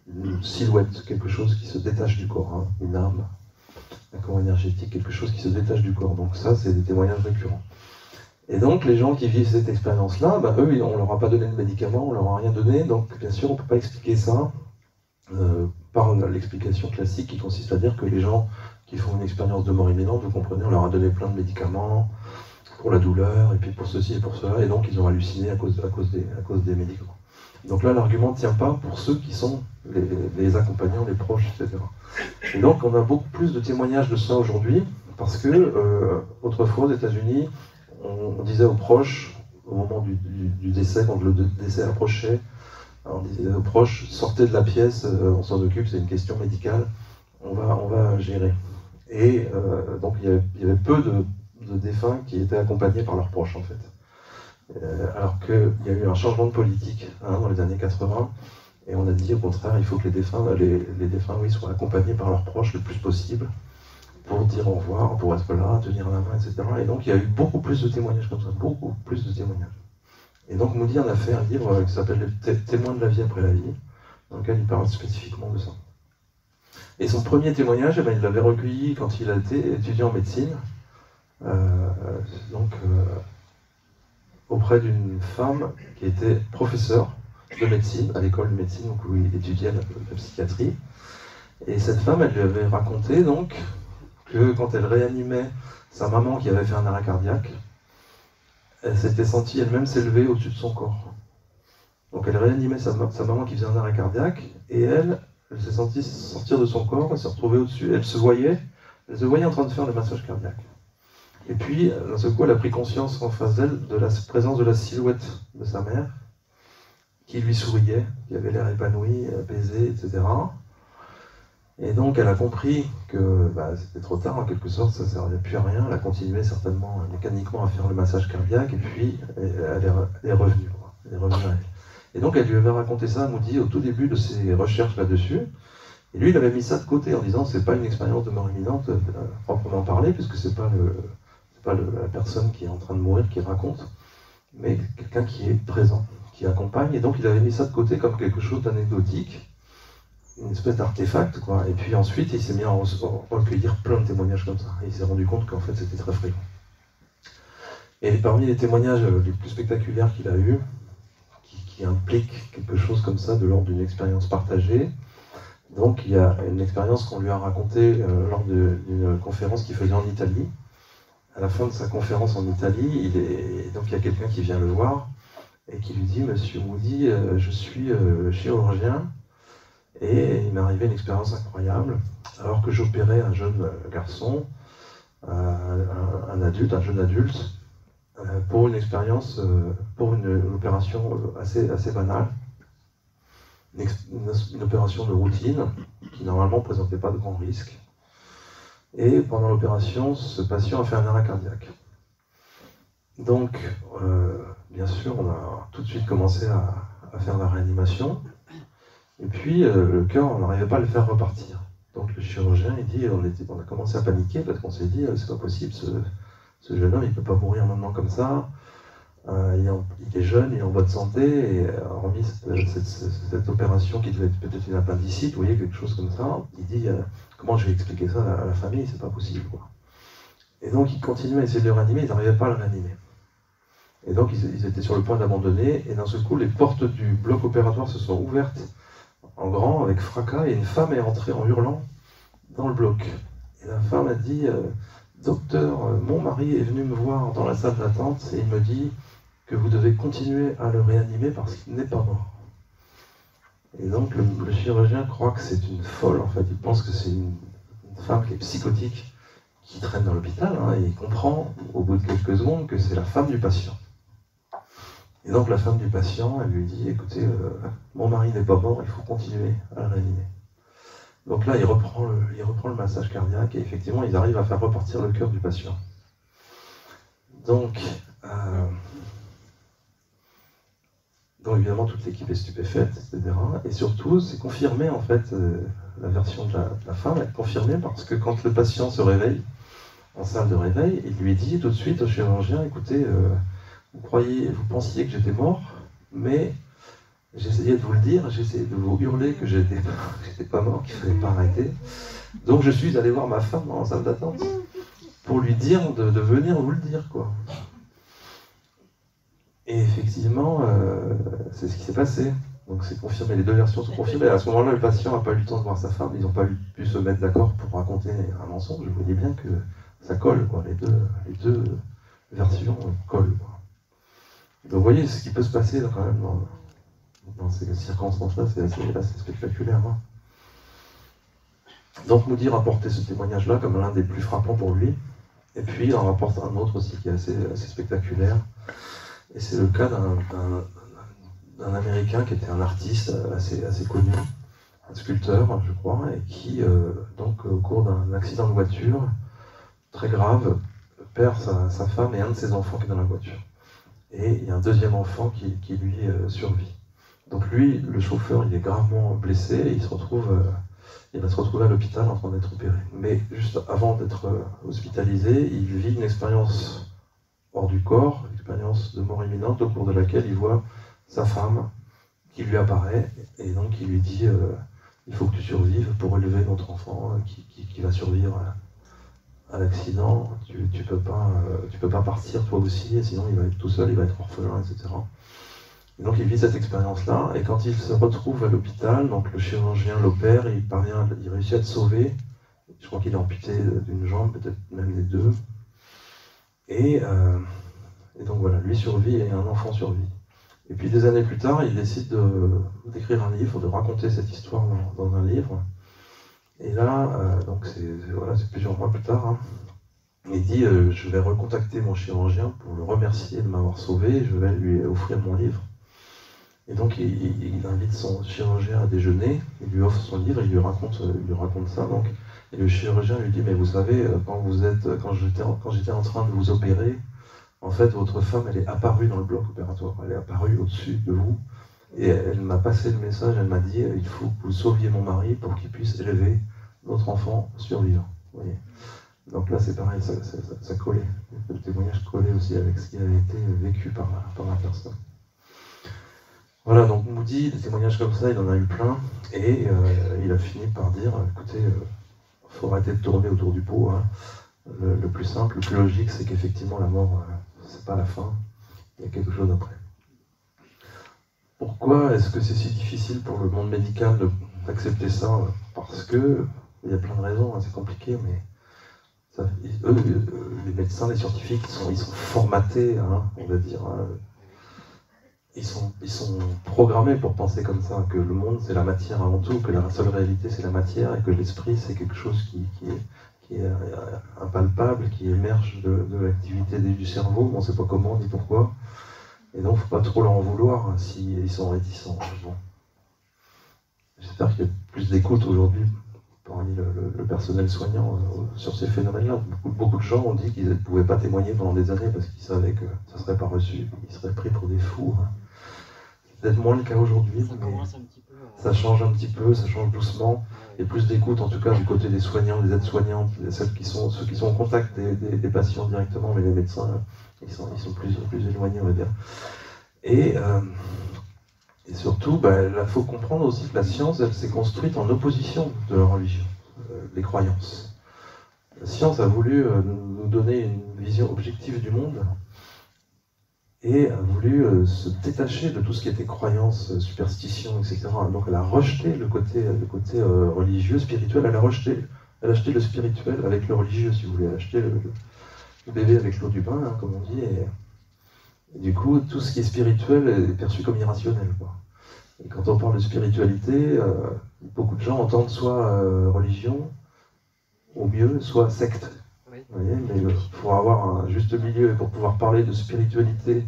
Une silhouette, quelque chose qui se détache du corps, hein, une âme, un corps énergétique, quelque chose qui se détache du corps. Donc ça, c'est des témoignages récurrents. Et donc, les gens qui vivent cette expérience-là, eux, on leur a pas donné de médicaments, on leur a rien donné, donc bien sûr, on ne peut pas expliquer ça par l'explication classique qui consiste à dire que les gens qui font une expérience de mort imminente, vous comprenez, on leur a donné plein de médicaments pour la douleur, et puis pour ceci et pour cela, et donc ils ont halluciné à cause des médicaments. Donc là, l'argument ne tient pas pour ceux qui sont les accompagnants, les proches, etc. Et donc, on a beaucoup plus de témoignages de ça aujourd'hui, parce que autrefois, aux États-Unis, on disait aux proches, au moment du décès, quand le décès approchait, on disait aux proches, sortez de la pièce, on s'en occupe, c'est une question médicale, on va gérer. Et donc, il y avait peu de défunts qui étaient accompagnés par leurs proches, en fait. Alors qu'il y a eu un changement de politique dans les années 80, et on a dit au contraire, il faut que les défunts oui, soient accompagnés par leurs proches le plus possible, pour dire au revoir, pour être là, tenir la main, etc. Et donc il y a eu beaucoup plus de témoignages comme ça, beaucoup plus de témoignages. Et donc Moody en a fait un livre qui s'appelle Les témoins de la vie après la vie, dans lequel il parle spécifiquement de ça. Et son premier témoignage, il l'avait recueilli quand il a été étudiant en médecine, auprès d'une femme qui était professeure de médecine, à l'école de médecine, donc où il étudiait la psychiatrie. Et cette femme, elle lui avait raconté donc que quand elle réanimait sa maman qui avait fait un arrêt cardiaque, elle s'était sentie elle-même s'élever au-dessus de son corps. Donc elle réanimait sa maman qui faisait un arrêt cardiaque, et elle s'est sentie sortir de son corps, elle s'est retrouvée au-dessus, elle se voyait en train de faire le massage cardiaque. Et puis, d'un seul coup, elle a pris conscience en face d'elle de la présence de la silhouette de sa mère, qui lui souriait, qui avait l'air épanoui, apaisé, etc. Et donc elle a compris que c'était trop tard, en quelque sorte, ça ne servait plus à rien. Elle a continué certainement mécaniquement à faire le massage cardiaque, et puis elle est revenue. Elle est revenue à elle. Et donc elle lui avait raconté ça à Moody au tout début de ses recherches là-dessus. Et lui, il avait mis ça de côté en disant c'est pas une expérience de mort imminente proprement parlée, puisque c'est pas la personne qui est en train de mourir qui raconte, mais quelqu'un qui est présent, qui accompagne. Et donc il avait mis ça de côté comme quelque chose d'anecdotique, une espèce d'artefact, quoi. Et puis ensuite, il s'est mis à recueillir plein de témoignages comme ça. Et il s'est rendu compte qu'en fait, c'était très fréquent. Et parmi les témoignages les plus spectaculaires qu'il a eus, qui impliquent quelque chose comme ça, de l'ordre d'une expérience partagée, donc il y a une expérience qu'on lui a racontée lors d'une conférence qu'il faisait en Italie. À la fin de sa conférence en Italie, donc il y a quelqu'un qui vient le voir et qui lui dit « Monsieur Moody, je suis chirurgien, et il m'est arrivé une expérience incroyable. Alors que j'opérais un jeune garçon, un jeune adulte, pour une expérience, pour une opération assez banale, une opération de routine qui normalement ne présentait pas de grands risques. Et pendant l'opération, ce patient a fait un arrêt cardiaque. Donc, bien sûr, on a tout de suite commencé à faire la réanimation. Et puis, le cœur, on n'arrivait pas à le faire repartir. Donc le chirurgien, il dit, on a commencé à paniquer parce qu'on s'est dit, c'est pas possible, ce jeune homme, il ne peut pas mourir maintenant comme ça. Il est jeune, il est en bonne santé, et hormis cette opération qui devait être peut-être une appendicite, vous voyez, quelque chose comme ça, il dit, comment je vais expliquer ça à la famille, c'est pas possible, quoi. Et donc il continuait à essayer de le réanimer, ils n'arrivaient pas à le réanimer. Et donc ils étaient sur le point d'abandonner, et d'un seul coup, les portes du bloc opératoire se sont ouvertes en grand, avec fracas, et une femme est entrée en hurlant dans le bloc. Et la femme a dit, docteur, mon mari est venu me voir dans la salle d'attente, et il me dit que vous devez continuer à le réanimer parce qu'il n'est pas mort. Et donc le chirurgien croit que c'est une folle, en fait, il pense que c'est une femme qui est psychotique, qui traîne dans l'hôpital, hein, et il comprend au bout de quelques secondes que c'est la femme du patient. Et donc la femme du patient, elle lui dit, écoutez, mon mari n'est pas mort, il faut continuer à le réanimer. Donc là, il reprend le massage cardiaque, et effectivement, ils arrivent à faire repartir le cœur du patient. Donc évidemment, toute l'équipe est stupéfaite, etc. Et surtout, c'est confirmé, en fait, la version de la femme est confirmée parce que quand le patient se réveille, en salle de réveil, il lui dit tout de suite au chirurgien, écoutez, vous pensiez que j'étais mort, mais j'essayais de vous le dire, j'essayais de vous hurler que j'étais pas mort, qu'il ne fallait pas arrêter. Donc je suis allé voir ma femme en salle d'attente pour lui dire de venir vous le dire, quoi. Et effectivement, c'est ce qui s'est passé. Donc c'est confirmé, les deux versions sont confirmées. À ce moment-là, le patient n'a pas eu le temps de voir sa femme, ils n'ont pas pu se mettre d'accord pour raconter un mensonge. Je vous dis bien que ça colle, quoi. Les deux versions collent, quoi. Donc vous voyez ce qui peut se passer là, quand même dans ces circonstances-là, c'est assez spectaculaire. Hein. Donc Moody rapportait ce témoignage-là comme l'un des plus frappants pour lui. Et puis il en rapporte un autre aussi qui est assez spectaculaire. Et c'est le cas d'un Américain qui était un artiste assez connu, un sculpteur, je crois, et qui, donc, au cours d'un accident de voiture très grave, perd sa femme et un de ses enfants qui est dans la voiture. Et il y a un deuxième enfant qui lui survit. Donc lui, le chauffeur, il est gravement blessé et il va se retrouver à l'hôpital en train d'être opéré. Mais juste avant d'être hospitalisé, il vit une expérience hors du corps, une expérience de mort imminente au cours de laquelle il voit sa femme qui lui apparaît et donc il lui dit il faut que tu survives pour élever notre enfant qui va survivre à l'accident, tu peux pas partir toi aussi, et sinon il va être tout seul, il va être orphelin, etc. Et donc il vit cette expérience-là, et quand il se retrouve à l'hôpital, donc le chirurgien l'opère, il réussit à être sauvé, Je crois qu'il est amputé d'une jambe, peut-être même des deux. Et donc voilà, lui survit et un enfant survit. Et puis des années plus tard, il décide d'écrire un livre, de raconter cette histoire dans un livre. Et là, donc c'est plusieurs mois plus tard, hein, il dit je vais recontacter mon chirurgien pour le remercier de m'avoir sauvé, je vais lui offrir mon livre. Et donc il invite son chirurgien à déjeuner, il lui offre son livre, il lui raconte ça. Donc, et le chirurgien lui dit mais vous savez, quand j'étais en train de vous opérer, en fait votre femme elle est apparue dans le bloc opératoire, elle est apparue au-dessus de vous, et elle m'a passé le message, elle m'a dit il faut que vous sauviez mon mari pour qu'il puisse élever notre enfant survivant. Vous voyez. Donc là c'est pareil, ça collait. Le témoignage collait aussi avec ce qui avait été vécu par la personne. Voilà, donc Moody, des témoignages comme ça, il en a eu plein, et il a fini par dire, écoutez, faut arrêter de tourner autour du pot, hein. Le plus simple, le plus logique, c'est qu'effectivement la mort, c'est pas la fin, il y a quelque chose après. Pourquoi est-ce que c'est si difficile pour le monde médical d'accepter ça? Parce que, il y a plein de raisons, hein, c'est compliqué, mais eux, les médecins, les scientifiques, ils sont formatés, hein, on va dire, ils sont programmés pour penser comme ça, que le monde c'est la matière avant tout, que la seule réalité c'est la matière, et que l'esprit c'est quelque chose qui est impalpable, qui émerge de l'activité du cerveau, on ne sait pas comment ni pourquoi, et donc il ne faut pas trop leur en vouloir hein, s'ils sont réticents. Bon. J'espère qu'il y a plus d'écoute aujourd'hui parmi le personnel soignant sur ces phénomènes-là. Beaucoup de gens ont dit qu'ils ne pouvaient pas témoigner pendant des années parce qu'ils savaient que ça ne serait pas reçu, ils seraient pris pour des fous. Hein. C'est peut-être moins le cas aujourd'hui, mais ça change un petit peu, ça change doucement. Il y a plus d'écoute en tout cas du côté des soignants, des aides-soignantes, ceux qui sont en contact des patients directement, mais les médecins, ils sont plus éloignés, on va dire. Et surtout, il faut comprendre aussi que la science, elle s'est construite en opposition de la religion, les croyances. La science a voulu nous donner une vision objective du monde et a voulu se détacher de tout ce qui était croyance, superstition, etc. Donc elle a rejeté le côté religieux, spirituel, elle a acheté le spirituel avec le religieux, si vous voulez, elle a acheté le bébé avec l'eau du bain, hein, comme on dit, et du coup, tout ce qui est spirituel est perçu comme irrationnel, quoi. Et quand on parle de spiritualité, beaucoup de gens entendent soit religion, au mieux, soit secte. Oui. Vous voyez, mais pour avoir un juste milieu et pour pouvoir parler de spiritualité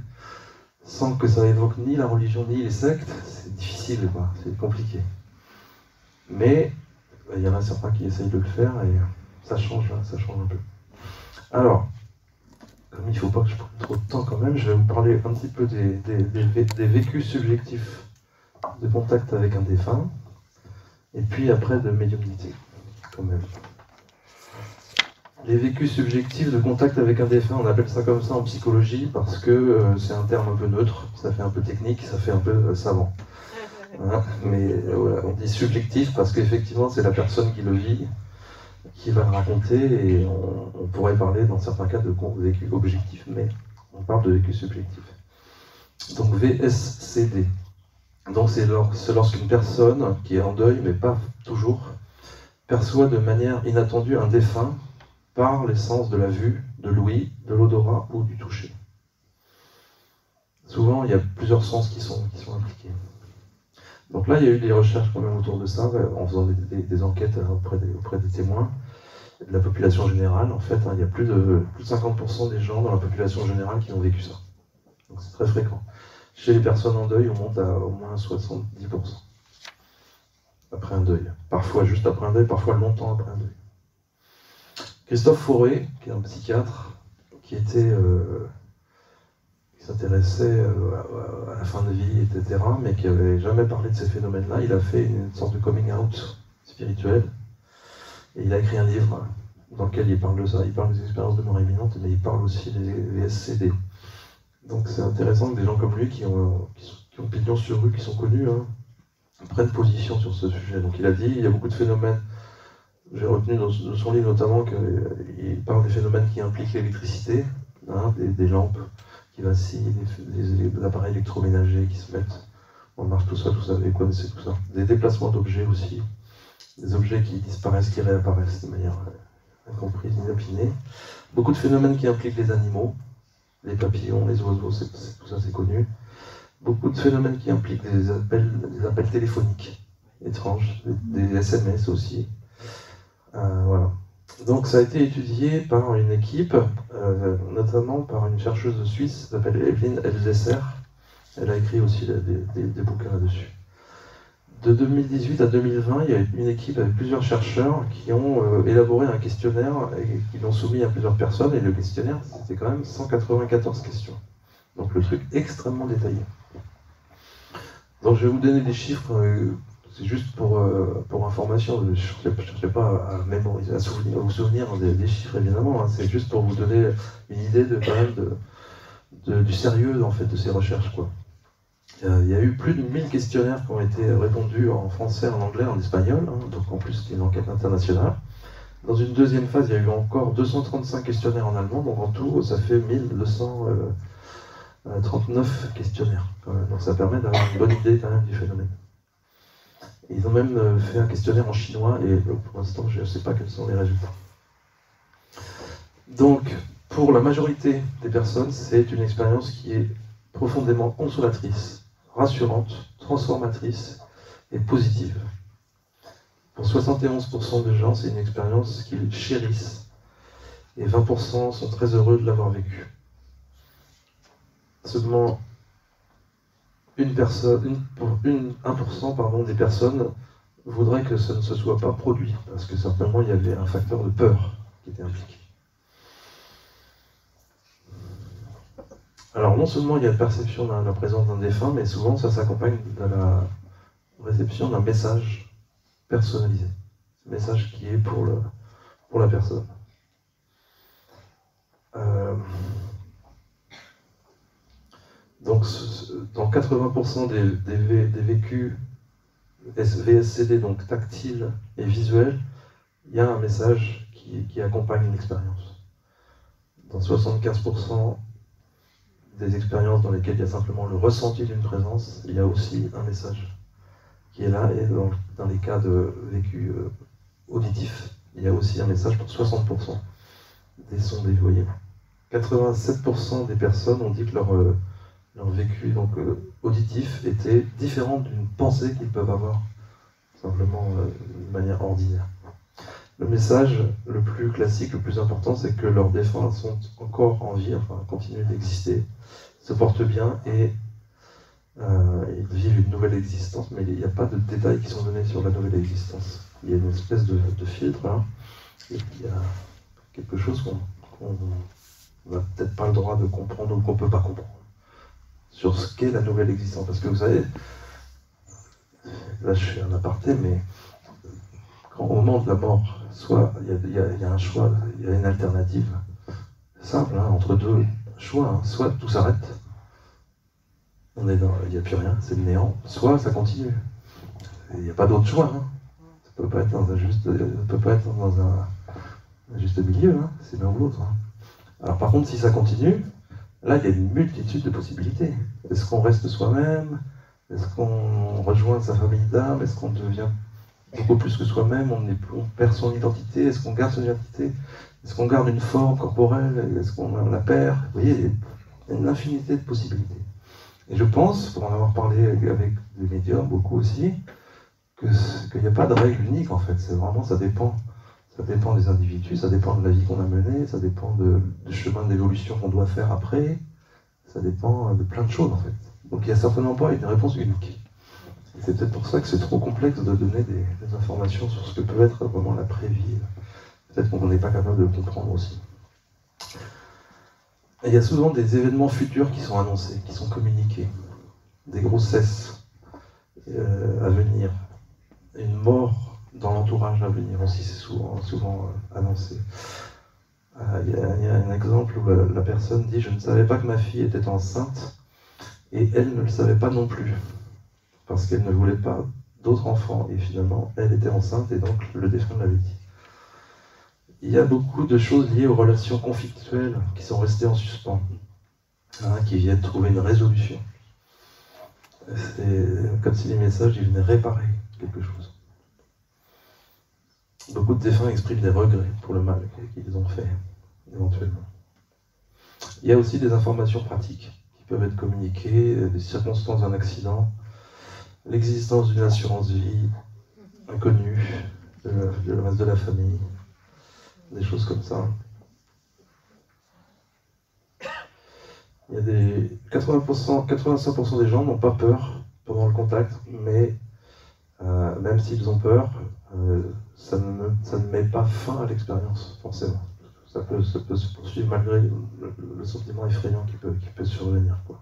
sans que ça évoque ni la religion ni les sectes, c'est difficile, quoi. C'est compliqué. Mais il y en a certains qui essayent de le faire et ça change un peu. Alors, comme il ne faut pas que je prenne trop de temps quand même, je vais vous parler un petit peu des vécus subjectifs de contact avec un défunt, et puis après de médiumnité, quand même. Les vécus subjectifs de contact avec un défunt, on appelle ça comme ça en psychologie, parce que c'est un terme un peu neutre, ça fait un peu technique, ça fait un peu savant. Hein, mais voilà, on dit subjectif parce qu'effectivement c'est la personne qui le vit, qui va le raconter, et on pourrait parler dans certains cas de vécu objectif, mais on parle de vécu subjectif. Donc VSCD. Donc c'est lorsqu'une personne qui est en deuil, mais pas toujours, perçoit de manière inattendue un défunt par les sens de la vue, de l'ouïe, de l'odorat ou du toucher. Souvent, il y a plusieurs sens qui sont impliqués. Donc là, il y a eu des recherches quand même autour de ça, en faisant des enquêtes auprès des témoins, de la population générale. En fait, hein, il y a plus de 50% des gens dans la population générale qui ont vécu ça. Donc c'est très fréquent. Chez les personnes en deuil, on monte à au moins 70% après un deuil. Parfois juste après un deuil, parfois longtemps après un deuil. Christophe Fauré, qui est un psychiatre, qui s'intéressait à la fin de vie, etc., mais qui n'avait jamais parlé de ces phénomènes-là, il a fait une sorte de coming out spirituel, et il a écrit un livre dans lequel il parle de ça. Il parle des expériences de mort imminente, mais il parle aussi des VSCD. Donc c'est intéressant que des gens comme lui, qui ont pignon sur rue, qui sont connus, hein, prennent position sur ce sujet. Donc il a dit, il y a beaucoup de phénomènes. J'ai retenu dans son livre notamment qu'il parle des phénomènes qui impliquent l'électricité, hein, des lampes qui vacillent, des appareils électroménagers qui se mettent en marche, tout ça, vous connaissez tout ça. Des déplacements d'objets aussi, des objets qui disparaissent, qui réapparaissent de manière incomprise, inopinée. Beaucoup de phénomènes qui impliquent les animaux, les papillons, les oiseaux, tout ça c'est connu. Beaucoup de phénomènes qui impliquent des appels téléphoniques étranges, des SMS aussi. Voilà. Donc ça a été étudié par une équipe, notamment par une chercheuse suisse qui s'appelle Evelyn Elsässer. Elle a écrit aussi des bouquins là-dessus. De 2018 à 2020, il y a une équipe avec plusieurs chercheurs qui ont élaboré un questionnaire et qui l'ont soumis à plusieurs personnes. Et le questionnaire, c'était quand même 194 questions. Donc le truc extrêmement détaillé. Donc je vais vous donner des chiffres, c'est juste pour information. Je ne cherchais pas à mémoriser, à vous souvenir des chiffres évidemment. Hein. C'est juste pour vous donner une idée du sérieux en fait, de ces recherches, quoi. Il y a eu plus de 1000 questionnaires qui ont été répondus en français, en anglais, en espagnol, hein, donc en plus c'est une enquête internationale. Dans une deuxième phase, il y a eu encore 235 questionnaires en allemand, donc en tout, ça fait 1239 questionnaires. Quand même. Donc ça permet d'avoir une bonne idée quand même du phénomène. Et ils ont même fait un questionnaire en chinois, et pour l'instant, je ne sais pas quels sont les résultats. Donc, pour la majorité des personnes, c'est une expérience qui est profondément consolatrice, rassurante, transformatrice et positive. Pour 71% de gens, c'est une expérience qu'ils chérissent et 20% sont très heureux de l'avoir vécue. Seulement 1% des personnes voudraient que ça ne se soit pas produit parce que certainement il y avait un facteur de peur qui était impliqué. Alors non seulement il y a la perception de la présence d'un défunt, mais souvent ça s'accompagne de la réception d'un message personnalisé. Un message qui est pour la personne. Donc dans 80% des vécus VSCD, donc tactiles et visuels, il y a un message qui accompagne une expérience. Dans 75% des expériences dans lesquelles il y a simplement le ressenti d'une présence, il y a aussi un message qui est là, et dans les cas de vécu auditif, il y a aussi un message pour 60% des sondés, vous voyez. 87% des personnes ont dit que leur vécu donc, auditif était différent d'une pensée qu'ils peuvent avoir, simplement de manière ordinaire. Le message le plus classique, le plus important, c'est que leurs défunts sont encore en vie, enfin continuent d'exister, se portent bien et ils vivent une nouvelle existence, mais il n'y a pas de détails qui sont donnés sur la nouvelle existence. Il y a une espèce de filtre, hein, et il y a quelque chose qu'on n'a peut-être pas le droit de comprendre ou qu'on ne peut pas comprendre sur ce qu'est la nouvelle existence. Parce que vous savez, là je fais un aparté, mais quand au moment de la mort, soit il y a un choix, il y a une alternative simple, hein, entre deux choix, hein, soit tout s'arrête, il n'y a plus rien, c'est le néant, soit ça continue. Il n'y a pas d'autre choix. Hein. Ça ne peut pas être dans un juste milieu, hein. C'est l'un ou l'autre. Hein. Alors par contre, si ça continue, là il y a une multitude de possibilités. Est-ce qu'on reste soi-même? Est-ce qu'on rejoint sa famille d'âme? Est-ce qu'on devient beaucoup plus que soi-même? On perd son identité? Est-ce qu'on garde son identité? Est-ce qu'on garde une forme corporelle? Est-ce qu'on la perd? Vous voyez, il y a une infinité de possibilités. Et je pense, pour en avoir parlé avec des médiums, beaucoup aussi, qu'il n'y a pas de règle unique en fait. C'est vraiment, ça dépend des individus, ça dépend de la vie qu'on a menée, ça dépend du chemin d'évolution qu'on doit faire après, ça dépend de plein de choses en fait. Donc il n'y a certainement pas une réponse unique. Et c'est peut-être pour ça que c'est trop complexe de donner des informations sur ce que peut être vraiment l'après-vie. Peut-être qu'on n'est pas capable de le comprendre aussi. Et il y a souvent des événements futurs qui sont annoncés, qui sont communiqués. Des grossesses à venir, une mort dans l'entourage à venir aussi, c'est souvent annoncé. Il y a un exemple où la personne dit « Je ne savais pas que ma fille était enceinte » et elle ne le savait pas non plus, parce qu'elle ne voulait pas d'autres enfants, et finalement elle était enceinte et donc le défunt l'avait dit. Il y a beaucoup de choses liées aux relations conflictuelles qui sont restées en suspens, hein, qui viennent trouver une résolution. C'est comme si les messages ils venaient réparer quelque chose. Beaucoup de défunts expriment des regrets pour le mal qu'ils ont fait, éventuellement. Il y a aussi des informations pratiques qui peuvent être communiquées, des circonstances d'un accident, l'existence d'une assurance vie inconnue le reste de la famille, des choses comme ça. Il y a des 85% des gens n'ont pas peur pendant le contact, mais même s'ils ont peur, ça ne met pas fin à l'expérience, forcément. Ça peut se poursuivre malgré le sentiment effrayant qui peut survenir, quoi.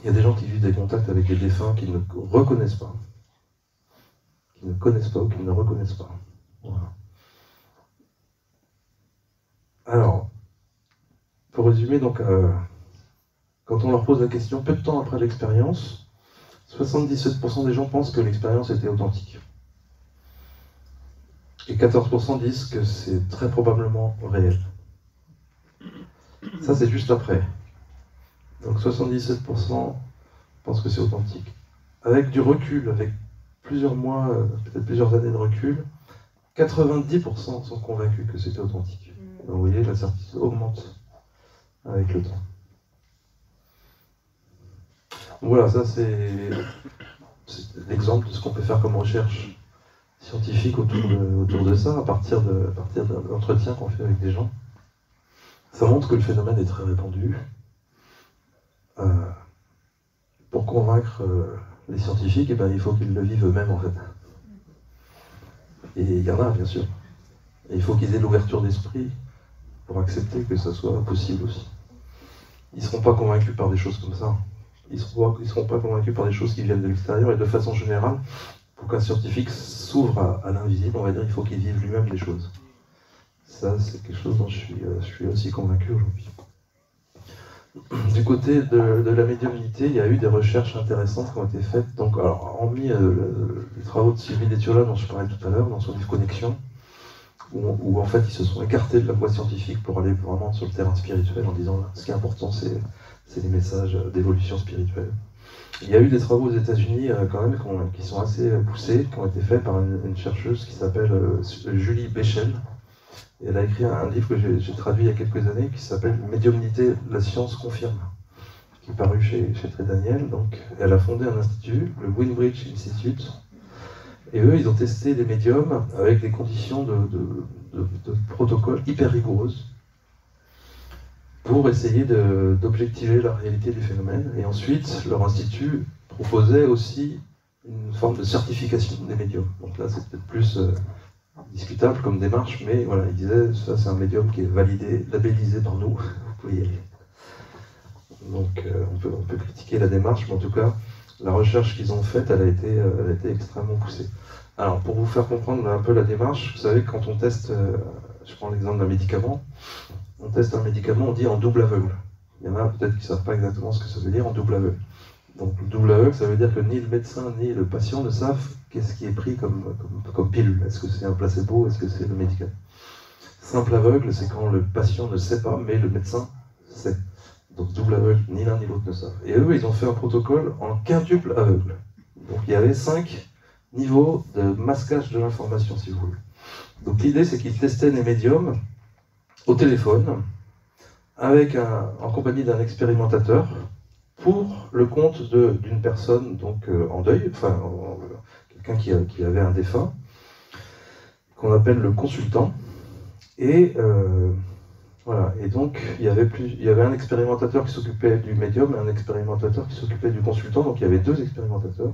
Il y a des gens qui vivent des contacts avec les défunts qu'ils ne reconnaissent pas. Qu'ils ne connaissent pas ou qu'ils ne reconnaissent pas. Voilà. Alors, pour résumer, donc, quand on leur pose la question, peu de temps après l'expérience, 77% des gens pensent que l'expérience était authentique. Et 14% disent que c'est très probablement réel. Ça, c'est juste après. Donc 77% pensent que c'est authentique. Avec du recul, avec plusieurs mois, peut-être plusieurs années de recul, 90% sont convaincus que c'était authentique. Donc vous voyez, la certitude augmente avec le temps. Voilà, ça c'est l'exemple de ce qu'on peut faire comme recherche scientifique autour de ça, à partir de l'entretien qu'on fait avec des gens. Ça montre que le phénomène est très répandu. Pour convaincre les scientifiques, eh ben, il faut qu'ils le vivent eux-mêmes en fait. Et il y en a, bien sûr. Et il faut qu'ils aient l'ouverture d'esprit pour accepter que ça soit possible aussi. Ils ne seront pas convaincus par des choses comme ça. Ils ne seront pas convaincus par des choses qui viennent de l'extérieur. Et de façon générale, pour qu'un scientifique s'ouvre à l'invisible, on va dire, il faut qu'il vive lui-même des choses. Ça, c'est quelque chose dont je suis aussi convaincu aujourd'hui. Du côté de la médiumnité, il y a eu des recherches intéressantes qui ont été faites. Donc, alors, hormis les travaux de Sylvie Détiola dont je parlais tout à l'heure, dans son livre Connexion, où en fait ils se sont écartés de la voie scientifique pour aller vraiment sur le terrain spirituel en disant ce qui est important c'est les messages d'évolution spirituelle. Il y a eu des travaux aux États-Unis quand même qui sont assez poussés, qui ont été faits par une chercheuse qui s'appelle Julie Béchel. Et elle a écrit un livre que j'ai traduit il y a quelques années qui s'appelle Médiumnité, la science confirme, qui est paru chez Très Daniel. Donc, elle a fondé un institut, le Winbridge Institute, et eux, ils ont testé des médiums avec des conditions de protocole hyper rigoureuses pour essayer d'objectiver la réalité du phénomène. Et ensuite, leur institut proposait aussi une forme de certification des médiums. Donc là, c'est peut-être plus discutable comme démarche, mais voilà, ils disaient, ça c'est un médium qui est validé, labellisé par nous, vous pouvez y aller. Donc on peut critiquer la démarche, mais en tout cas, la recherche qu'ils ont faite, elle a été extrêmement poussée. Alors, pour vous faire comprendre un peu la démarche, vous savez, quand on teste, je prends l'exemple d'un médicament, on teste un médicament, on dit en double aveugle. Il y en a peut-être qui ne savent pas exactement ce que ça veut dire en double aveugle. Donc, double aveugle, ça veut dire que ni le médecin ni le patient ne savent qu'est-ce qui est pris comme pilule. Est-ce que c'est un placebo, est-ce que c'est le médicament? Simple aveugle, c'est quand le patient ne sait pas, mais le médecin sait. Donc double aveugle, ni l'un ni l'autre ne savent. Et eux, ils ont fait un protocole en quintuple aveugle. Donc il y avait 5 niveaux de masquage de l'information, si vous voulez. Donc l'idée, c'est qu'ils testaient les médiums au téléphone, en compagnie d'un expérimentateur, pour le compte d'une personne donc, en deuil, enfin quelqu'un qui avait un défunt, qu'on appelle le consultant. Et voilà. Et donc il y avait un expérimentateur qui s'occupait du médium et un expérimentateur qui s'occupait du consultant, donc il y avait 2 expérimentateurs,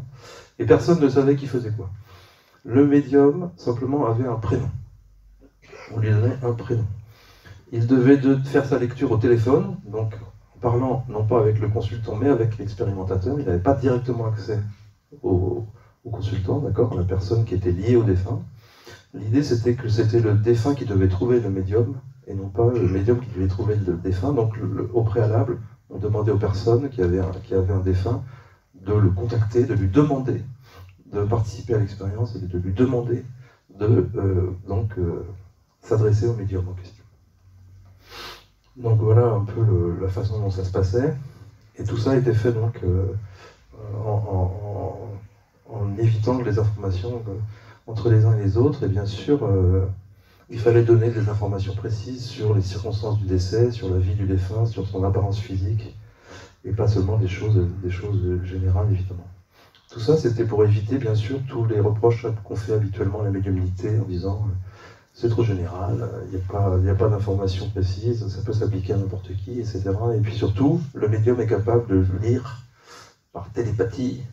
et personne ne savait qui faisait quoi. Le médium simplement avait un prénom. On lui donnait un prénom. Il devait faire sa lecture au téléphone, donc en parlant non pas avec le consultant mais avec l'expérimentateur. Il n'avait pas directement accès au consultant, d'accord, à la personne qui était liée au défunt. L'idée c'était que c'était le défunt qui devait trouver le médium et non pas le médium qui devait trouver le défunt. Donc au préalable, on demandait aux personnes qui avaient un défunt de le contacter, de lui demander de participer à l'expérience et de lui demander de s'adresser au médium en question. Donc voilà un peu la façon dont ça se passait. Et tout ça a été fait donc en évitant que les informations entre les uns et les autres, et bien sûr, il fallait donner des informations précises sur les circonstances du décès, sur la vie du défunt, sur son apparence physique, et pas seulement des choses générales, évidemment. Tout ça, c'était pour éviter, bien sûr, tous les reproches qu'on fait habituellement à la médiumnité, en disant c'est trop général, il n'y a pas d'informations précises, ça peut s'appliquer à n'importe qui, etc. Et puis surtout, le médium est capable de lire par télépathie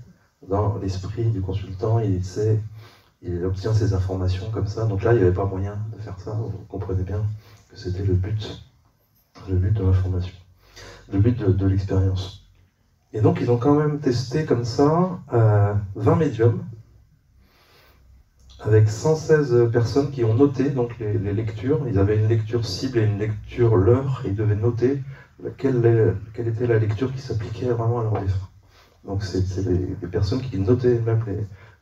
dans l'esprit du consultant, il obtient ces informations comme ça. Donc là, il n'y avait pas moyen de faire ça. Vous comprenez bien que c'était le but de l'information, le but de l'expérience. Et donc, ils ont quand même testé comme ça 20 médiums, avec 116 personnes qui ont noté donc, les lectures. Ils avaient une lecture cible et une lecture leurre, et ils devaient noter quelle était la lecture qui s'appliquait vraiment à leur défunt. Donc, c'est les personnes qui notaient même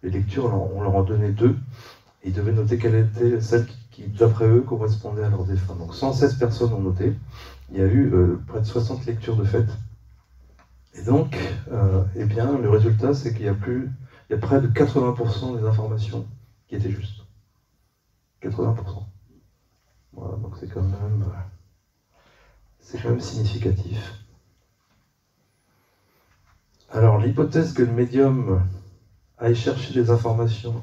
les lectures, on leur en donnait 2, et ils devaient noter quelle était celle qui d'après eux, correspondait à leur défunt. Donc 116 personnes ont noté, il y a eu près de 60 lectures de fait. Et donc, eh bien, le résultat, c'est qu'il y a près de 80% des informations qui étaient justes. 80%. Voilà, donc c'est quand même significatif. Alors, l'hypothèse que le médium aille chercher des informations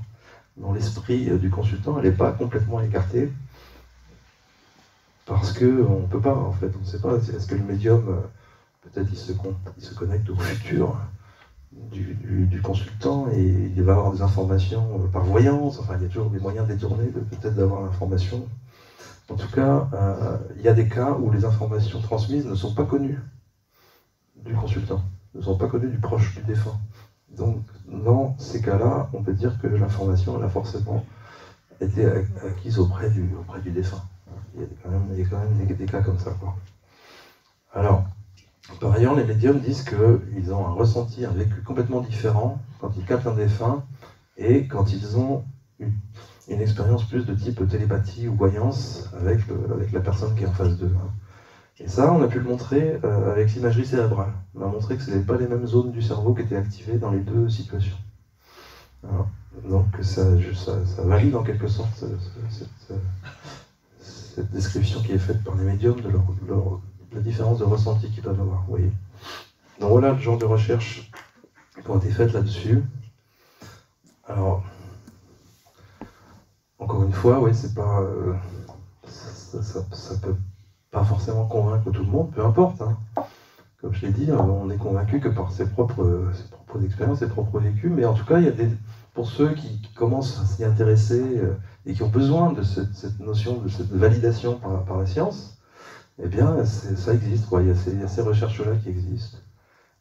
dans l'esprit du consultant, elle n'est pas complètement écartée, parce qu'on ne peut pas, en fait, on ne sait pas, est-ce que le médium, peut-être il se connecte au futur du consultant, et il va avoir des informations par voyance, enfin il y a toujours des moyens détournés peut-être d'avoir l'information. En tout cas, il y a des cas où les informations transmises ne sont pas connues du consultant, ne sont pas connues du proche du défunt. Donc, dans ces cas-là, on peut dire que l'information, elle a forcément été acquise auprès du défunt. Il y a quand même des cas comme ça, quoi. Alors, par ailleurs, les médiums disent qu'ils ont un ressenti, un vécu complètement différent quand ils captent un défunt et quand ils ont une expérience plus de type télépathie ou voyance avec la personne qui est en face d'eux. Et ça, on a pu le montrer avec l'imagerie cérébrale. On a montré que ce n'étaient pas les mêmes zones du cerveau qui étaient activées dans les deux situations. Alors, donc ça valide en quelque sorte cette description qui est faite par les médiums de la différence de ressenti qu'ils peuvent avoir. Vous voyez. Donc voilà le genre de recherches qui ont été faites là-dessus. Alors, encore une fois, oui, c'est pas, ça peut pas forcément convaincre tout le monde, peu importe. Hein. Comme je l'ai dit, on est convaincu que par ses propres expériences, ses propres vécus, mais en tout cas, il y a pour ceux qui commencent à s'y intéresser et qui ont besoin de cette notion, de cette validation par la science, eh bien, ça existe, quoi. Il y a ces recherches-là qui existent,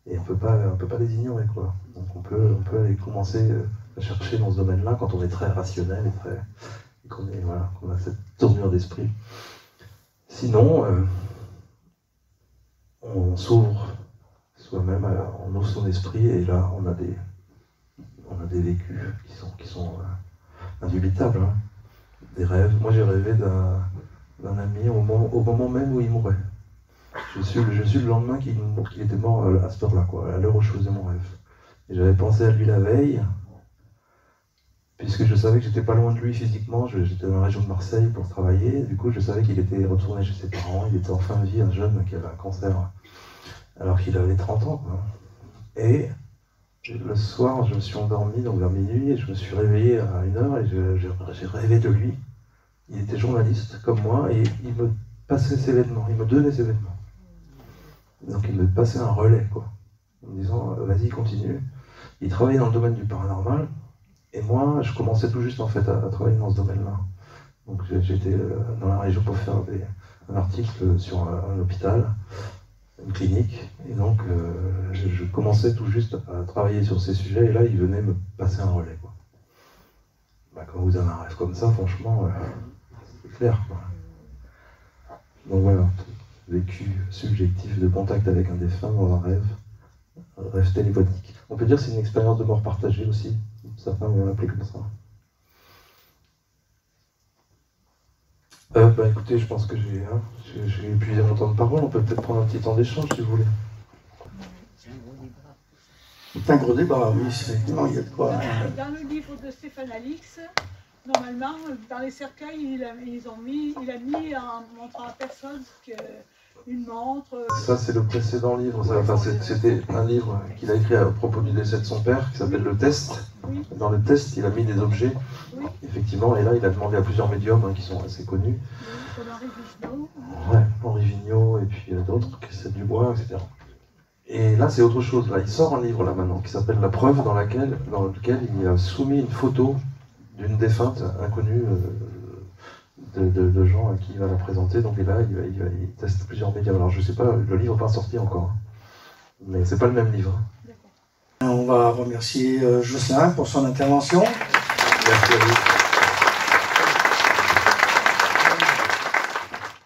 et on peut pas les ignorer, quoi. Donc on peut aller commencer à chercher dans ce domaine-là quand on est très rationnel et qu'on a cette tournure d'esprit. Sinon, on s'ouvre soi-même, on ouvre son esprit, et là, on a des vécus qui sont indubitables. Hein. Des rêves. Moi, j'ai rêvé d'un ami au moment même où il mourait. Je suis le lendemain qu'il était mort à cette heure-là, quoi, à l'heure où je faisais mon rêve. Et j'avais pensé à lui la veille, puisque je savais que j'étais pas loin de lui physiquement, j'étais dans la région de Marseille pour travailler, du coup je savais qu'il était retourné chez ses parents, il était en fin de vie, un jeune qui avait un cancer, alors qu'il avait 30 ans. Quoi. Et le soir, je me suis endormi, donc vers minuit, et je me suis réveillé à 1h, et j'ai rêvé de lui. Il était journaliste, comme moi, et il me passait ses vêtements, il me donnait ses vêtements. Donc il me passait un relais, quoi, en me disant, vas-y, continue. Il travaillait dans le domaine du paranormal, et moi, je commençais tout juste en fait à travailler dans ce domaine-là. Donc j'étais dans la région pour faire un article sur un hôpital, une clinique, et donc je commençais tout juste à travailler sur ces sujets, et là, il venait me passer un relais, quoi. Bah, quand vous avez un rêve comme ça, franchement, c'est clair, quoi. Donc voilà, vécu subjectif de contact avec un défunt dans un rêve télépathique. On peut dire que c'est une expérience de mort partagée aussi. Certains vont l'appeler comme ça. Bah écoutez, je pense que j'ai épuisé mon temps de parole. On peut peut-être prendre un petit temps d'échange si vous voulez. C'est un gros débat, oui, effectivement, il y a de quoi. Dans le livre de Stéphane Alix, Normalement, dans les cercueils, il a mis en montrant à personne une montre. Ça, c'est le précédent livre. Enfin, c'était un livre qu'il a écrit à propos du décès de son père, qui s'appelle Le Test. Oui. Dans le test, il a mis des objets, oui. effectivement, et là, il a demandé à plusieurs médiums qui sont assez connus. Oui, comme Henri Vigneault. Ouais, Henri Vigneault, et puis d'autres, Christelle Dubois, etc. Et là, c'est autre chose. Là, il sort un livre, là, maintenant, qui s'appelle La Preuve, dans lequel il a soumis une photo d'une défunte inconnue de gens à qui il va la présenter. Donc, et là, il teste plusieurs médias. Alors, je sais pas, le livre n'est pas sorti encore. Mais c'est pas le même livre. On va remercier Jocelyn pour son intervention. Merci à vous.